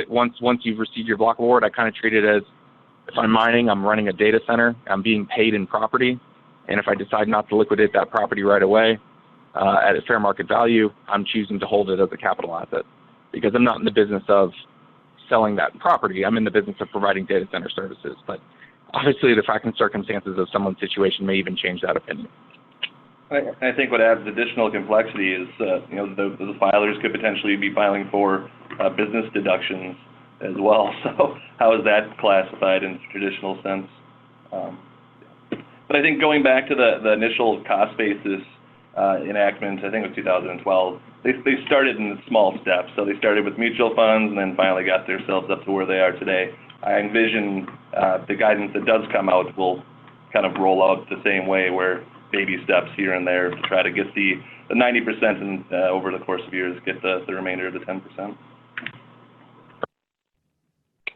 [SPEAKER 6] Once you've received your block reward, I kind of treat it as if I'm mining, I'm running a data center, I'm being paid in property, and if I decide not to liquidate that property right away at a fair market value, I'm choosing to hold it as a capital asset because I'm not in the business of selling that property. I'm in the business of providing data center services. But obviously, the facts and circumstances of someone's situation may even change that opinion.
[SPEAKER 4] I think what adds additional complexity is, the filers could potentially be filing for business deductions as well. So how is that classified in the traditional sense? But I think going back to the initial cost basis enactment, I think it was 2012, they started in small steps. So they started with mutual funds and then finally got themselves up to where they are today. I envision the guidance that does come out will kind of roll out the same way, where baby steps here and there to try to get the 90% and over the course of years get the remainder of the 10%.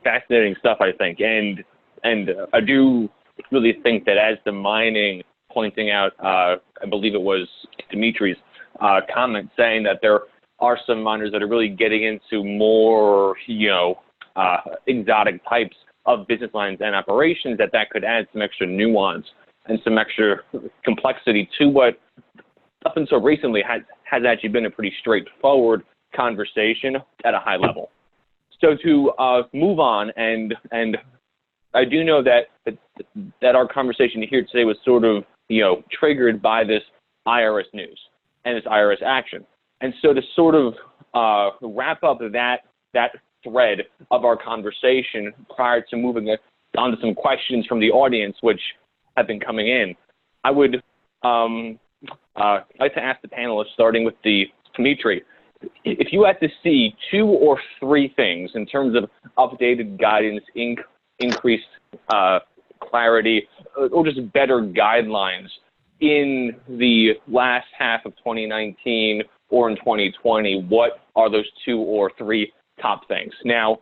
[SPEAKER 2] Fascinating stuff, I think, and I do really think that as the mining, pointing out, I believe it was Dimitri's comment saying that there are some miners that are really getting into more, exotic types of business lines and operations, that could add some extra nuance and some extra complexity to what up until recently has actually been a pretty straightforward conversation at a high level. So to move on, and I do know that our conversation here today was sort of triggered by this IRS news and this IRS action. And so to sort of wrap up that thread of our conversation prior to moving on to some questions from the audience, which have been coming in, I would like to ask the panelists, starting with Dimitri, if you had to see 2 or 3 things in terms of updated guidance, increased clarity, or just better guidelines in the last half of 2019 or in 2020, what are those 2 or 3 top things? Now,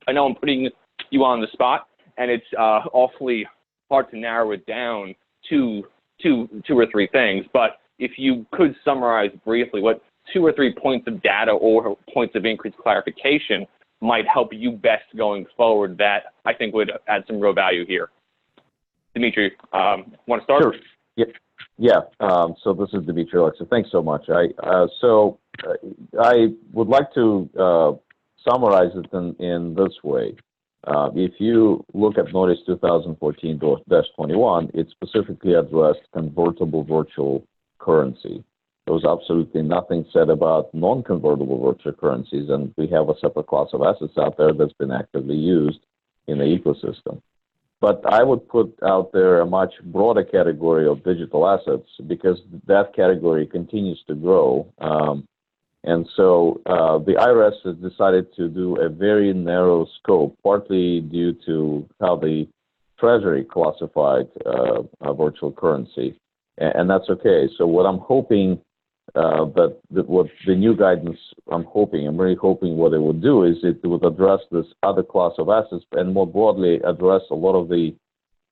[SPEAKER 2] I know I'm putting you on the spot, and it's awfully hard to narrow it down to two or 3 things, but if you could summarize briefly what 2 or 3 points of data or points of increased clarification might help you best going forward, that I think would add some real value here. Dimitri, want to start?
[SPEAKER 3] Sure. Yeah. So this is Dimitri Alexa. Thanks so much. I would like to summarize it in this way. If you look at Notice 2014-21, it specifically addressed convertible virtual currency. There was absolutely nothing said about non-convertible virtual currencies, and we have a separate class of assets out there that's been actively used in the ecosystem. But I would put out there a much broader category of digital assets because that category continues to grow. And so the IRS has decided to do a very narrow scope, partly due to how the Treasury classified virtual currency, and that's okay. So what I'm hoping what the new guidance, I'm really hoping what it would do is it would address this other class of assets and more broadly address a lot of the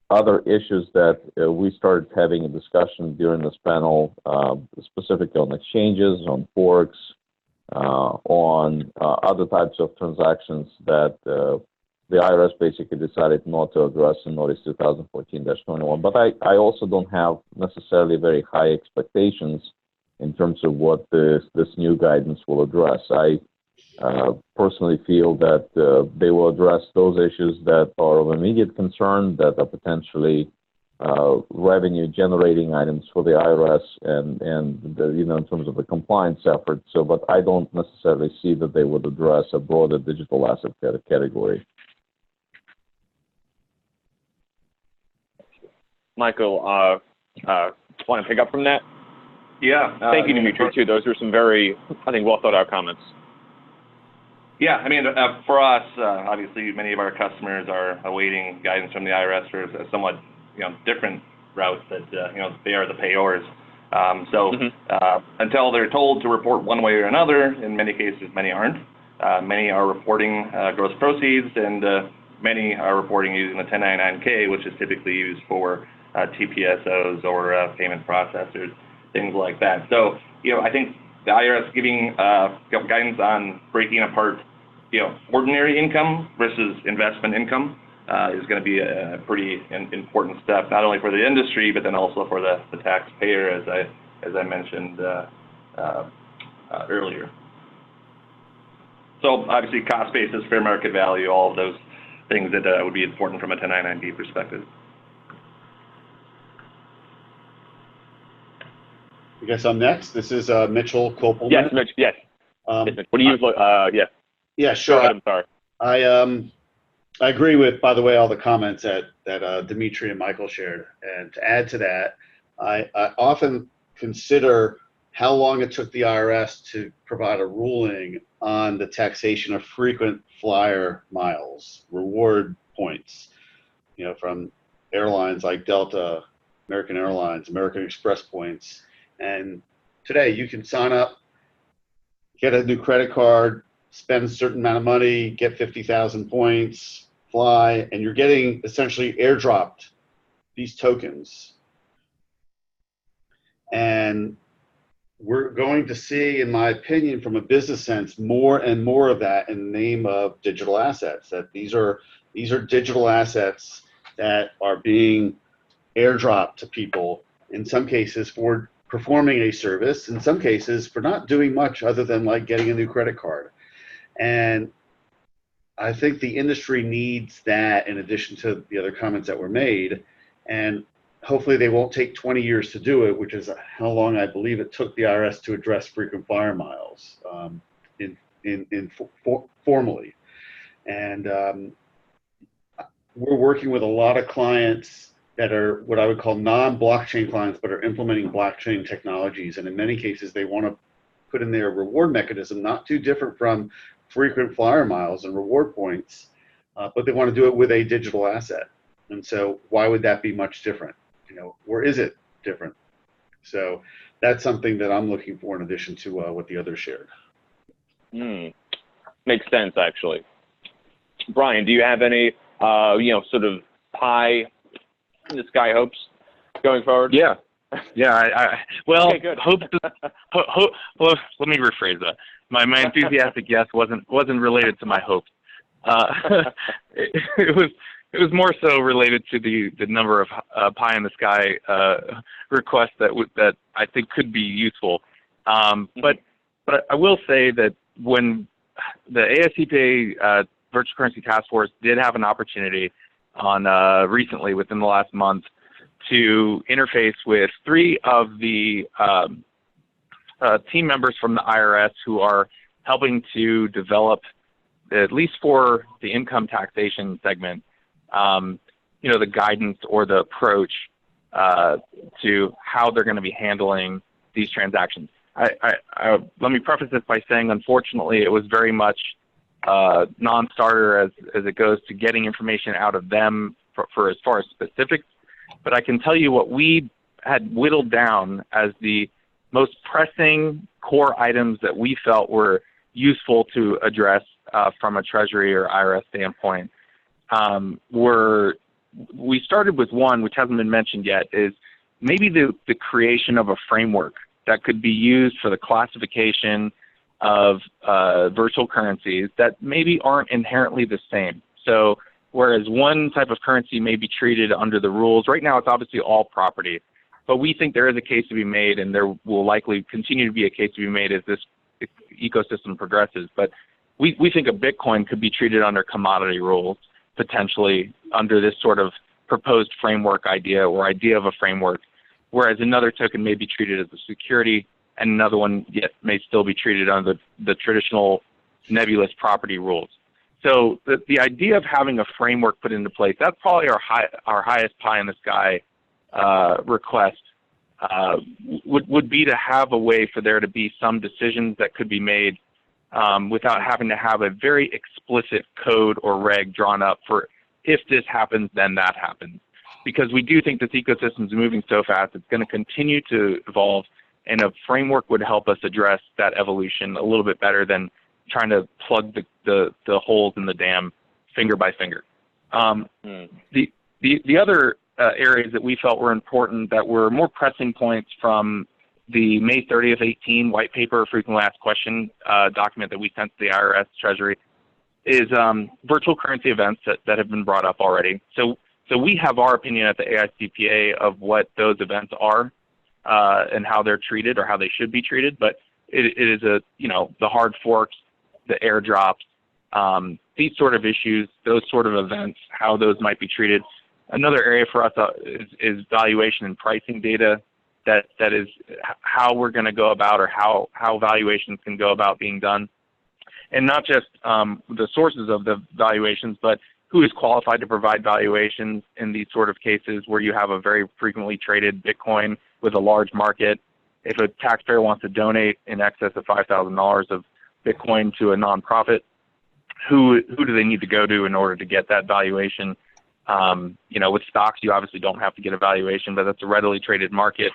[SPEAKER 3] other issues that we started having a discussion during this panel, specifically on exchanges, on forks, on other types of transactions that the IRS basically decided not to address in Notice 2014-21. But I also don't have necessarily very high expectations in terms of what this new guidance will address. I personally feel that they will address those issues that are of immediate concern, that are potentially revenue-generating items for the IRS, and in terms of the compliance effort. So, but I don't necessarily see that they would address a broader digital asset category.
[SPEAKER 2] Michael, want to pick up from that?
[SPEAKER 4] Yeah.
[SPEAKER 2] Thank you, Dimitri, too. Those were some very, I think, well thought out comments.
[SPEAKER 4] Yeah, I mean, for us, obviously, many of our customers are awaiting guidance from the IRS for a somewhat, different route that, they are the payors. Until they're told to report one way or another, in many cases, many aren't. Many are reporting gross proceeds, and many are reporting using the 1099-K, which is typically used for TPSOs or payment processors, things like that. So, I think the IRS giving guidance on breaking apart, ordinary income versus investment income is going to be a pretty important step, not only for the industry, but then also for the taxpayer, as I mentioned earlier. So obviously, cost basis, fair market value, all of those things that would be important from a 1099-B perspective.
[SPEAKER 5] I guess I'm next. This is Mitchell Kopelman.
[SPEAKER 2] Yes, Mitch. Yes. What do you? Yeah.
[SPEAKER 5] Yeah, sure.
[SPEAKER 2] I'm sorry.
[SPEAKER 5] I agree with, by the way, all the comments that Dimitri and Michael shared. And to add to that, I often consider how long it took the IRS to provide a ruling on the taxation of frequent flyer miles, reward points, from airlines like Delta, American Airlines, American Express points. And today you can sign up, get a new credit card, spend a certain amount of money, get 50,000 points, fly, and you're getting essentially airdropped these tokens. And we're going to see, in my opinion, from a business sense, more and more of that in the name of digital assets. That these are digital assets that are being airdropped to people, in some cases for performing a service, in some cases for not doing much other than like getting a new credit card. And I think the industry needs that in addition to the other comments that were made. And hopefully they won't take 20 years to do it, which is how long I believe it took the IRS to address frequent flyer miles formally. And we're working with a lot of clients that are what I would call non-blockchain clients, but are implementing blockchain technologies. And in many cases, they want to put in their reward mechanism, not too different from frequent flyer miles and reward points, but they want to do it with a digital asset. And so why would that be much different? Or is it different? So that's something that I'm looking for in addition to what the others shared.
[SPEAKER 2] Makes sense, actually. Brian, do you have any, sort of pie in the sky hopes going forward?
[SPEAKER 6] Yeah. Well,
[SPEAKER 2] okay, good.
[SPEAKER 6] hopes. Well, let me rephrase that. My enthusiastic yes wasn't related to my hopes. It was more so related to the number of pie in the sky requests that I think could be useful. But I will say that when the ASCPA Virtual Currency Task Force did have an opportunity on recently within the last month to interface with 3 of the team members from the IRS who are helping to develop, at least for the income taxation segment, the guidance or the approach to how they're going to be handling these transactions. Let me preface this by saying, unfortunately, it was very much non-starter as it goes to getting information out of them for as far as specifics. But I can tell you what we had whittled down as the most pressing core items that we felt were useful to address from a Treasury or IRS standpoint. We started with one, which hasn't been mentioned yet, is maybe the creation of a framework that could be used for the classification of virtual currencies that maybe aren't inherently the same. So whereas one type of currency may be treated under the rules, right now it's obviously all property, but we think there is a case to be made, and there will likely continue to be a case to be made as this ecosystem progresses. But we think a Bitcoin could be treated under commodity rules, potentially under this sort of proposed framework idea or idea of a framework, whereas another token may be treated as a security, and another one yet may still be treated under the traditional nebulous property rules. So the idea of having a framework put into place, that's probably our highest pie in the sky request would be to have a way for there to be some decisions that could be made without having to have a very explicit code or reg drawn up for if this happens, then that happens. Because we do think this ecosystem is moving so fast, it's going to continue to evolve, and a framework would help us address that evolution a little bit better than trying to plug the holes in the dam finger by finger. The other areas that we felt were important that were more pressing points from the May 30th, 18 white paper frequently asked question document that we sent to the IRS Treasury is virtual currency events that have been brought up already. So we have our opinion at the AICPA of what those events are and how they're treated or how they should be treated, but it is the hard forks, the airdrops, these sort of issues, those sort of events, how those might be treated. Another area for us is valuation and pricing data. That is how we're going to go about, or how valuations can go about being done. And not just the sources of the valuations, but who is qualified to provide valuations in these sort of cases where you have a very frequently traded Bitcoin with a large market. If a taxpayer wants to donate in excess of $5,000 of Bitcoin to a nonprofit, who do they need to go to in order to get that valuation? With stocks, you obviously don't have to get a valuation, but that's a readily traded market.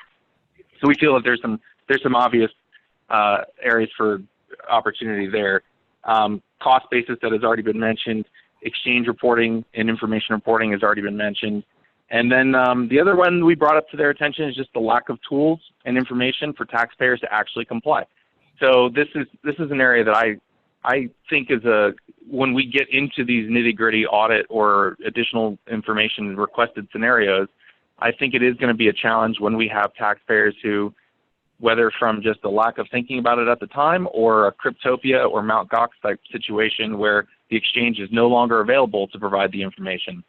[SPEAKER 6] So we feel that there's some obvious areas for opportunity there. Cost basis that has already been mentioned, exchange reporting and information reporting has already been mentioned. And then the other one we brought up to their attention is just the lack of tools and information for taxpayers to actually comply. So this is an area that I think when we get into these nitty-gritty audit or additional information requested scenarios, I think it is going to be a challenge when we have taxpayers who, whether from just a lack of thinking about it at the time or a Cryptopia or Mt. Gox type situation where the exchange is no longer available to provide the information.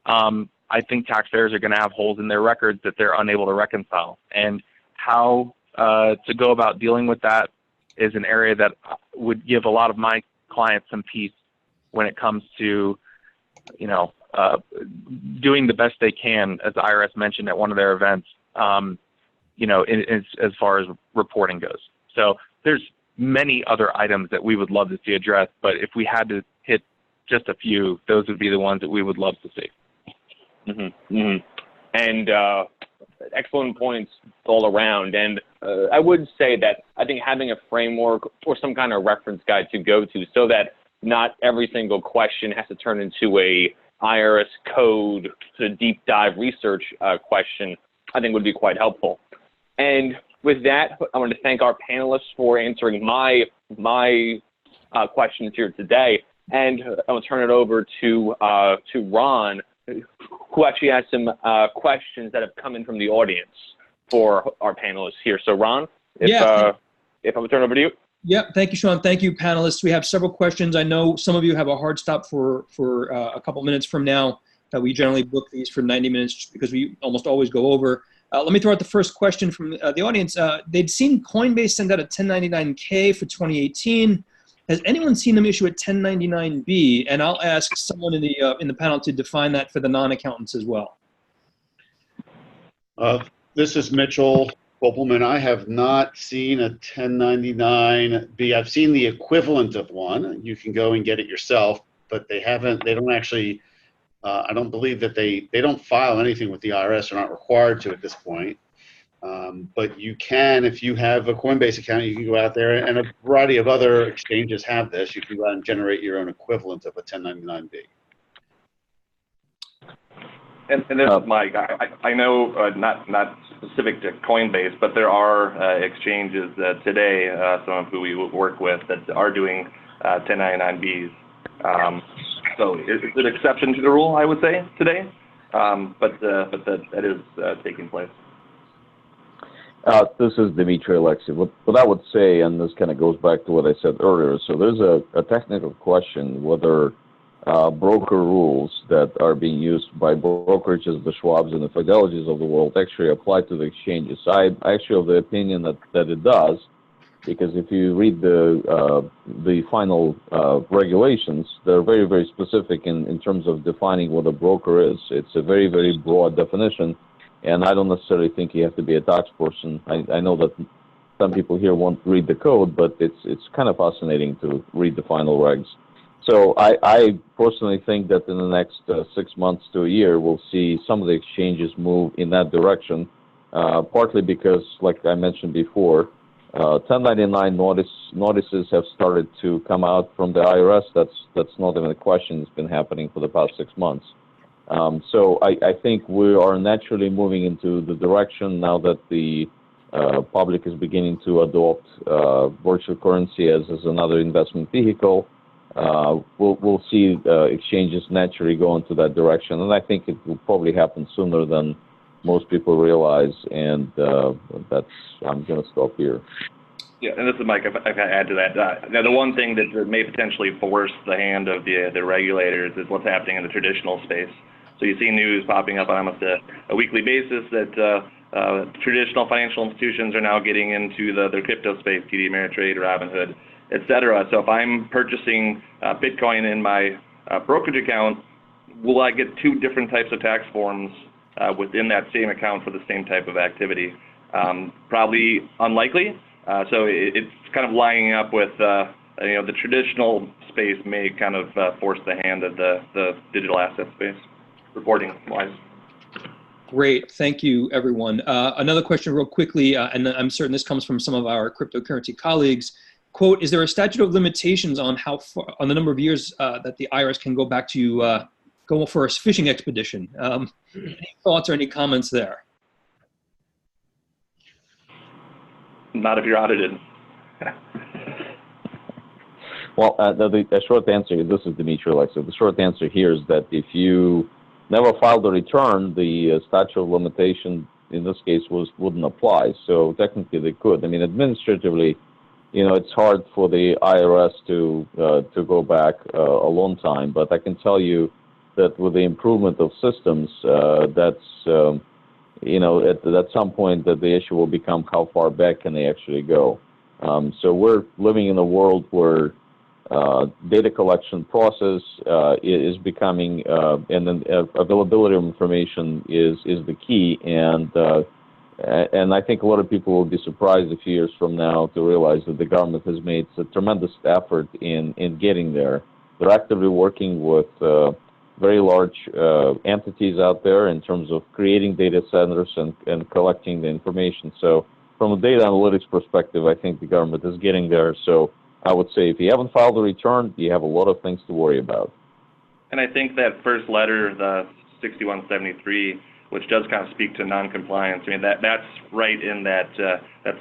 [SPEAKER 6] I think taxpayers are going to have holes in their records that they're unable to reconcile. And how to go about dealing with that is an area that would give a lot of my clients some peace when it comes to, doing the best they can, as the IRS mentioned at one of their events, as far as reporting goes. So there's many other items that we would love to see addressed, but if we had to hit just a few, those would be the ones that we would love to see.
[SPEAKER 2] Mm-hmm. Mm-hmm. And excellent points all around. And I would say that I think having a framework or some kind of reference guide to go to so that not every single question has to turn into a IRS code to deep dive research question, I think would be quite helpful. And with that, I want to thank our panelists for answering my questions here today. And I will turn it over to Ron, who actually has some questions that have come in from the audience for our panelists here. So Ron, if I would turn over to you.
[SPEAKER 1] Yeah, thank you, Sean. Thank you, panelists. We have several questions. I know some of you have a hard stop for a couple minutes from now. We generally book these for 90 minutes just because we almost always go over. Let me throw out the first question from the audience. They'd seen Coinbase send out a 1099K for 2018. Has anyone seen them issue a 1099B? And I'll ask someone in the panel to define that for the non-accountants as well.
[SPEAKER 5] This is Mitchell Kopelman. I have not seen a 1099B. I've seen the equivalent of one. You can go and get it yourself, but they don't actually, I don't believe that they don't file anything with the IRS. They're not required to at this point. But you can, if you have a Coinbase account, you can go out there, and a variety of other exchanges have this. You can go out and generate your own equivalent of a 1099B.
[SPEAKER 4] And this is Mike. I know not specific to Coinbase, but there are exchanges today, some of who we work with, that are doing 1099Bs. So it's an exception to the rule, I would say, today, but that is taking place.
[SPEAKER 3] This is Dimitri Alexei. What I would say, and this kind of goes back to what I said earlier, so there's a technical question whether broker rules that are being used by brokerages, the Schwabs and the Fidelities of the world actually apply to the exchanges. I actually have the opinion that it does, because if you read the final regulations, they're very, very specific in terms of defining what a broker is. It's a very, very broad definition. And I don't necessarily think you have to be a tax person. I know that some people here won't read the code, but it's kind of fascinating to read the final regs. So I personally think that in the next 6 months to a year, we'll see some of the exchanges move in that direction, partly because, like I mentioned before, 1099 notices have started to come out from the IRS. That's not even a question. It's been happening for the past 6 months. So I think we are naturally moving into the direction now that the public is beginning to adopt virtual currency as another investment vehicle. We'll see exchanges naturally go into that direction, and I think it will probably happen sooner than most people realize. And I'm going to stop here.
[SPEAKER 4] Yeah, and this is Mike. If I can add to that, now the one thing that may potentially force the hand of the regulators is what's happening in the traditional space. So you see news popping up on almost a weekly basis that traditional financial institutions are now getting into the crypto space, TD Ameritrade, Robinhood, et cetera. So if I'm purchasing Bitcoin in my brokerage account, will I get two different types of tax forms within that same account for the same type of activity? Probably unlikely. So it's kind of lining up with, the traditional space may kind of force the hand of the digital asset space, reporting-wise.
[SPEAKER 1] Great, thank you, everyone. Another question real quickly, and I'm certain this comes from some of our cryptocurrency colleagues. Quote, is there a statute of limitations on on the number of years that the IRS can go back to go for a fishing expedition? Any thoughts or any comments there?
[SPEAKER 4] Not if you're audited.
[SPEAKER 3] Well, the short answer, this is Dimitri Alexeyev. The short answer here is that if you never filed a return, the statute of limitation in this case wouldn't apply. So technically they could. I mean, administratively, it's hard for the IRS to go back a long time. But I can tell you that with the improvement of systems, that's at some point that the issue will become how far back can they actually go. So we're living in a world where data collection process is becoming, and then availability of information is the key. And I think a lot of people will be surprised a few years from now to realize that the government has made a tremendous effort in getting there. They're actively working with very large entities out there in terms of creating data centers and collecting the information. So from a data analytics perspective, I think the government is getting there. So I would say if you haven't filed a return, you have a lot of things to worry about.
[SPEAKER 4] And I think that first letter, the 6173, which does kind of speak to non-compliance, I mean, that's right in that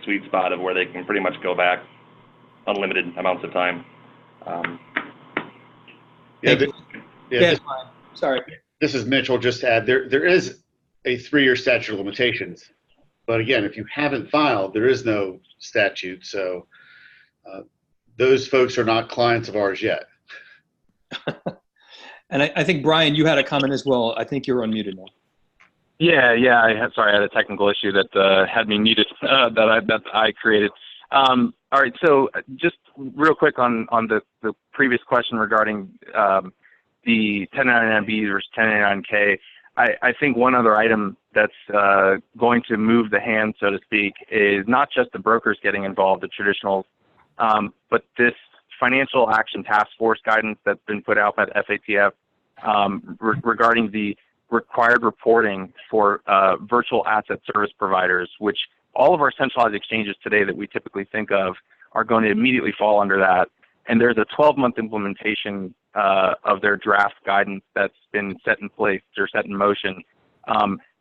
[SPEAKER 4] sweet spot of where they can pretty much go back unlimited amounts of time.
[SPEAKER 1] Sorry.
[SPEAKER 5] This is Mitch. I'll just add, there is a 3-year statute of limitations. But again, if you haven't filed, there is no statute. So those folks are not clients of ours yet.
[SPEAKER 1] And I think, Brian, you had a comment as well. I think you're unmuted now.
[SPEAKER 6] Yeah. Sorry, I had a technical issue that had me muted that I created. All right, so just real quick on the previous question regarding the 1099B versus 1099K. I think one other item that's going to move the hand, so to speak, is not just the brokers getting involved, the traditionals, but this financial action task force guidance that's been put out by the FATF regarding the required reporting for virtual asset service providers, which all of our centralized exchanges today that we typically think of are going to immediately fall under that. And there's a 12-month implementation of their draft guidance that's been set in place or set in motion.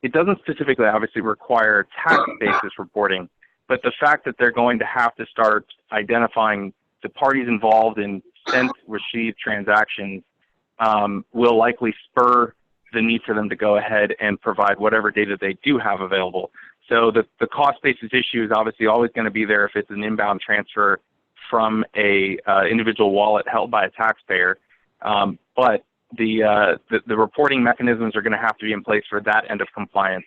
[SPEAKER 6] It doesn't specifically obviously require tax basis reporting, but the fact that they're going to have to start identifying the parties involved in sent received transactions will likely spur the need for them to go ahead and provide whatever data they do have available. So the cost basis issue is obviously always going to be there if it's an inbound transfer from a individual wallet held by a taxpayer. But the reporting mechanisms are going to have to be in place for that end of compliance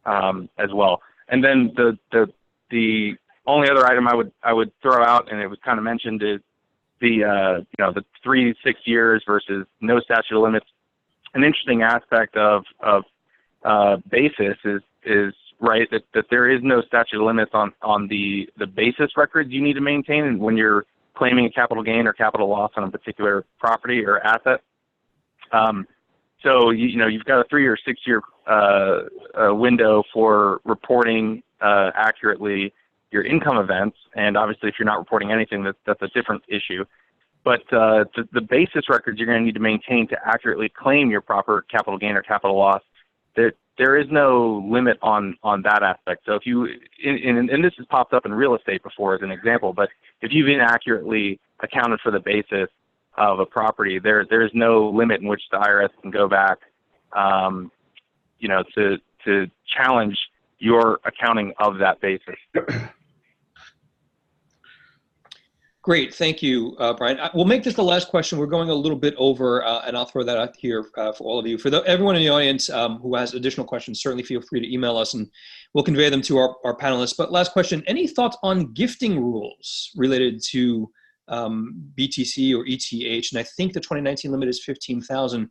[SPEAKER 6] as well. And then the only other item I would throw out, and it was kind of mentioned, is the 3 to 6 years versus no statute of limits. An interesting aspect of basis is is right, that there is no statute of limits on the basis records you need to maintain when you're claiming a capital gain or capital loss on a particular property or asset. So you've got a 3 or 6 year window for reporting accurately your income events, and obviously if you're not reporting anything, that's a different issue. But the basis records you're going to need to maintain to accurately claim your proper capital gain or capital loss, there is no limit on that aspect. So if you, and this has popped up in real estate before as an example, but if you've inaccurately accounted for the basis of a property, there is no limit in which the IRS can go back, to challenge your accounting of that basis.
[SPEAKER 1] Great, thank you, Brian. We'll make this the last question. We're going a little bit over, and I'll throw that out here for all of you. For everyone in the audience who has additional questions, certainly feel free to email us and we'll convey them to our panelists. But last question, any thoughts on gifting rules related to BTC or ETH? And I think the 2019 limit is 15,000.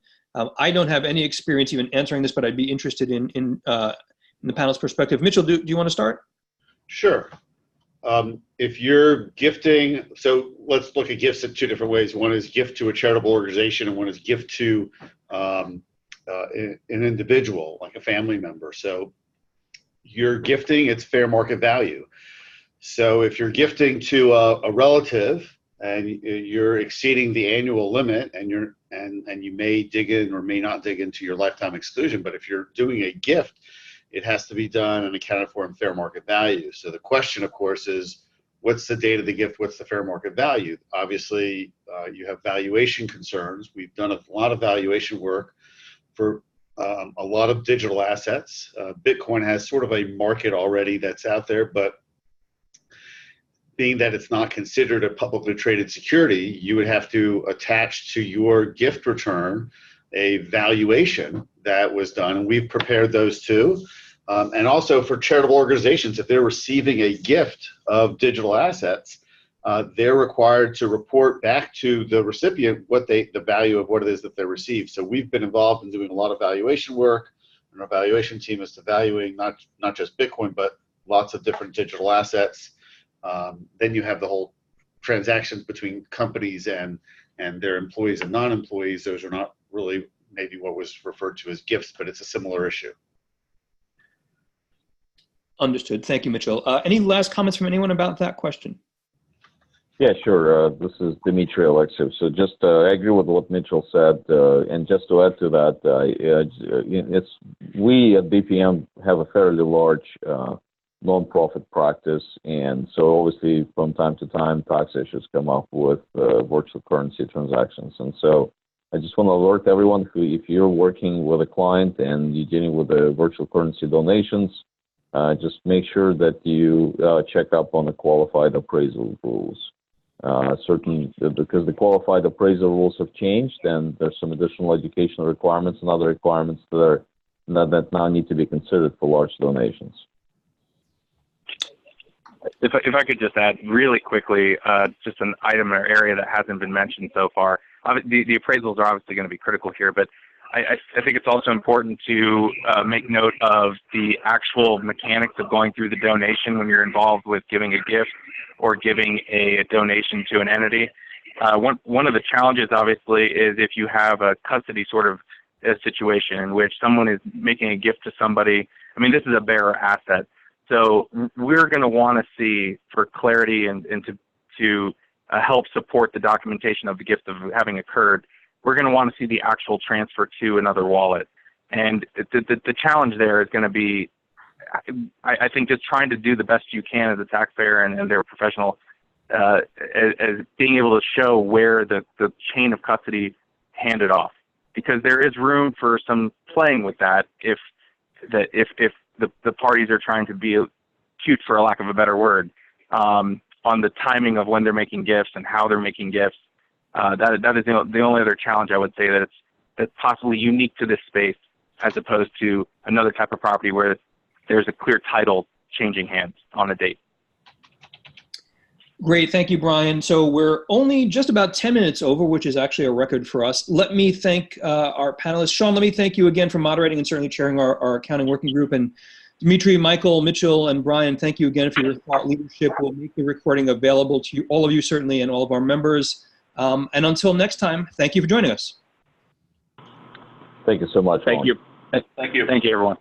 [SPEAKER 1] I don't have any experience even answering this, but I'd be interested in the panel's perspective. Mitchell, do you want to start?
[SPEAKER 5] Sure. If you're gifting, so let's look at gifts in two different ways. One is gift to a charitable organization, and one is gift to an individual, like a family member. So you're gifting, it's fair market value. So if you're gifting to a relative and you're exceeding the annual limit, and you may dig in or may not dig into your lifetime exclusion, but if you're doing a gift, it has to be done and accounted for in fair market value. So the question, of course, is what's the date of the gift? What's the fair market value? Obviously, you have valuation concerns. We've done a lot of valuation work for a lot of digital assets. Bitcoin has sort of a market already that's out there, but being that it's not considered a publicly traded security, you would have to attach to your gift return a valuation that was done, and we've prepared those too. And also for charitable organizations, if they're receiving a gift of digital assets, they're required to report back to the recipient the value of what it is that they received. So we've been involved in doing a lot of valuation work, and our valuation team is evaluating not just Bitcoin, but lots of different digital assets. Then you have the whole transactions between companies and their employees and non-employees. Those are not really maybe what was referred to as gifts, but it's a similar issue.
[SPEAKER 1] Understood. Thank you, Mitchell. Any last comments from anyone about that question?
[SPEAKER 3] Yeah, sure. This is Dmitry Alexeyev. So just I agree with what Mitchell said, and just to add to that, we at BPM have a fairly large non-profit practice, and so obviously from time to time tax issues come up with virtual currency transactions, and so I just want to alert everyone, if you're working with a client and you're dealing with the virtual currency donations, just make sure that you check up on the qualified appraisal rules. Certainly, because the qualified appraisal rules have changed, and there's some additional educational requirements and other requirements that now need to be considered for large donations.
[SPEAKER 6] If I could just add really quickly, just an item or area that hasn't been mentioned so far. The appraisals are obviously going to be critical here, but I think it's also important to make note of the actual mechanics of going through the donation when you're involved with giving a gift or giving a donation to an entity. One of the challenges, obviously, is if you have a custody sort of situation in which someone is making a gift to somebody. I mean, this is a bearer asset. So we're going to want to see, for clarity and to help support the documentation of the gift of having occurred, we're going to want to see the actual transfer to another wallet. And the challenge there is going to be, I think, just trying to do the best you can as a taxpayer and their professional, as being able to show where the chain of custody handed off. Because there is room for some playing with that if the parties are trying to be cute, for a lack of a better word, on the timing of when they're making gifts and how they're making gifts. That is the only other challenge I would say that's possibly unique to this space, as opposed to another type of property where there's a clear title changing hands on a date.
[SPEAKER 1] Great, thank you, Brian. So we're only just about 10 minutes over, which is actually a record for us. Let me thank our panelists. Sean, let me thank you again for moderating and certainly chairing our accounting working group. And Dimitri, Michael, Mitchell, and Brian, thank you again for your thought leadership. We'll make the recording available to you, all of you certainly, and all of our members. And until next time, thank you for joining us.
[SPEAKER 3] Thank you so much.
[SPEAKER 2] Thank
[SPEAKER 3] Ron.
[SPEAKER 2] you.
[SPEAKER 4] Thank you.
[SPEAKER 6] Thank you, everyone.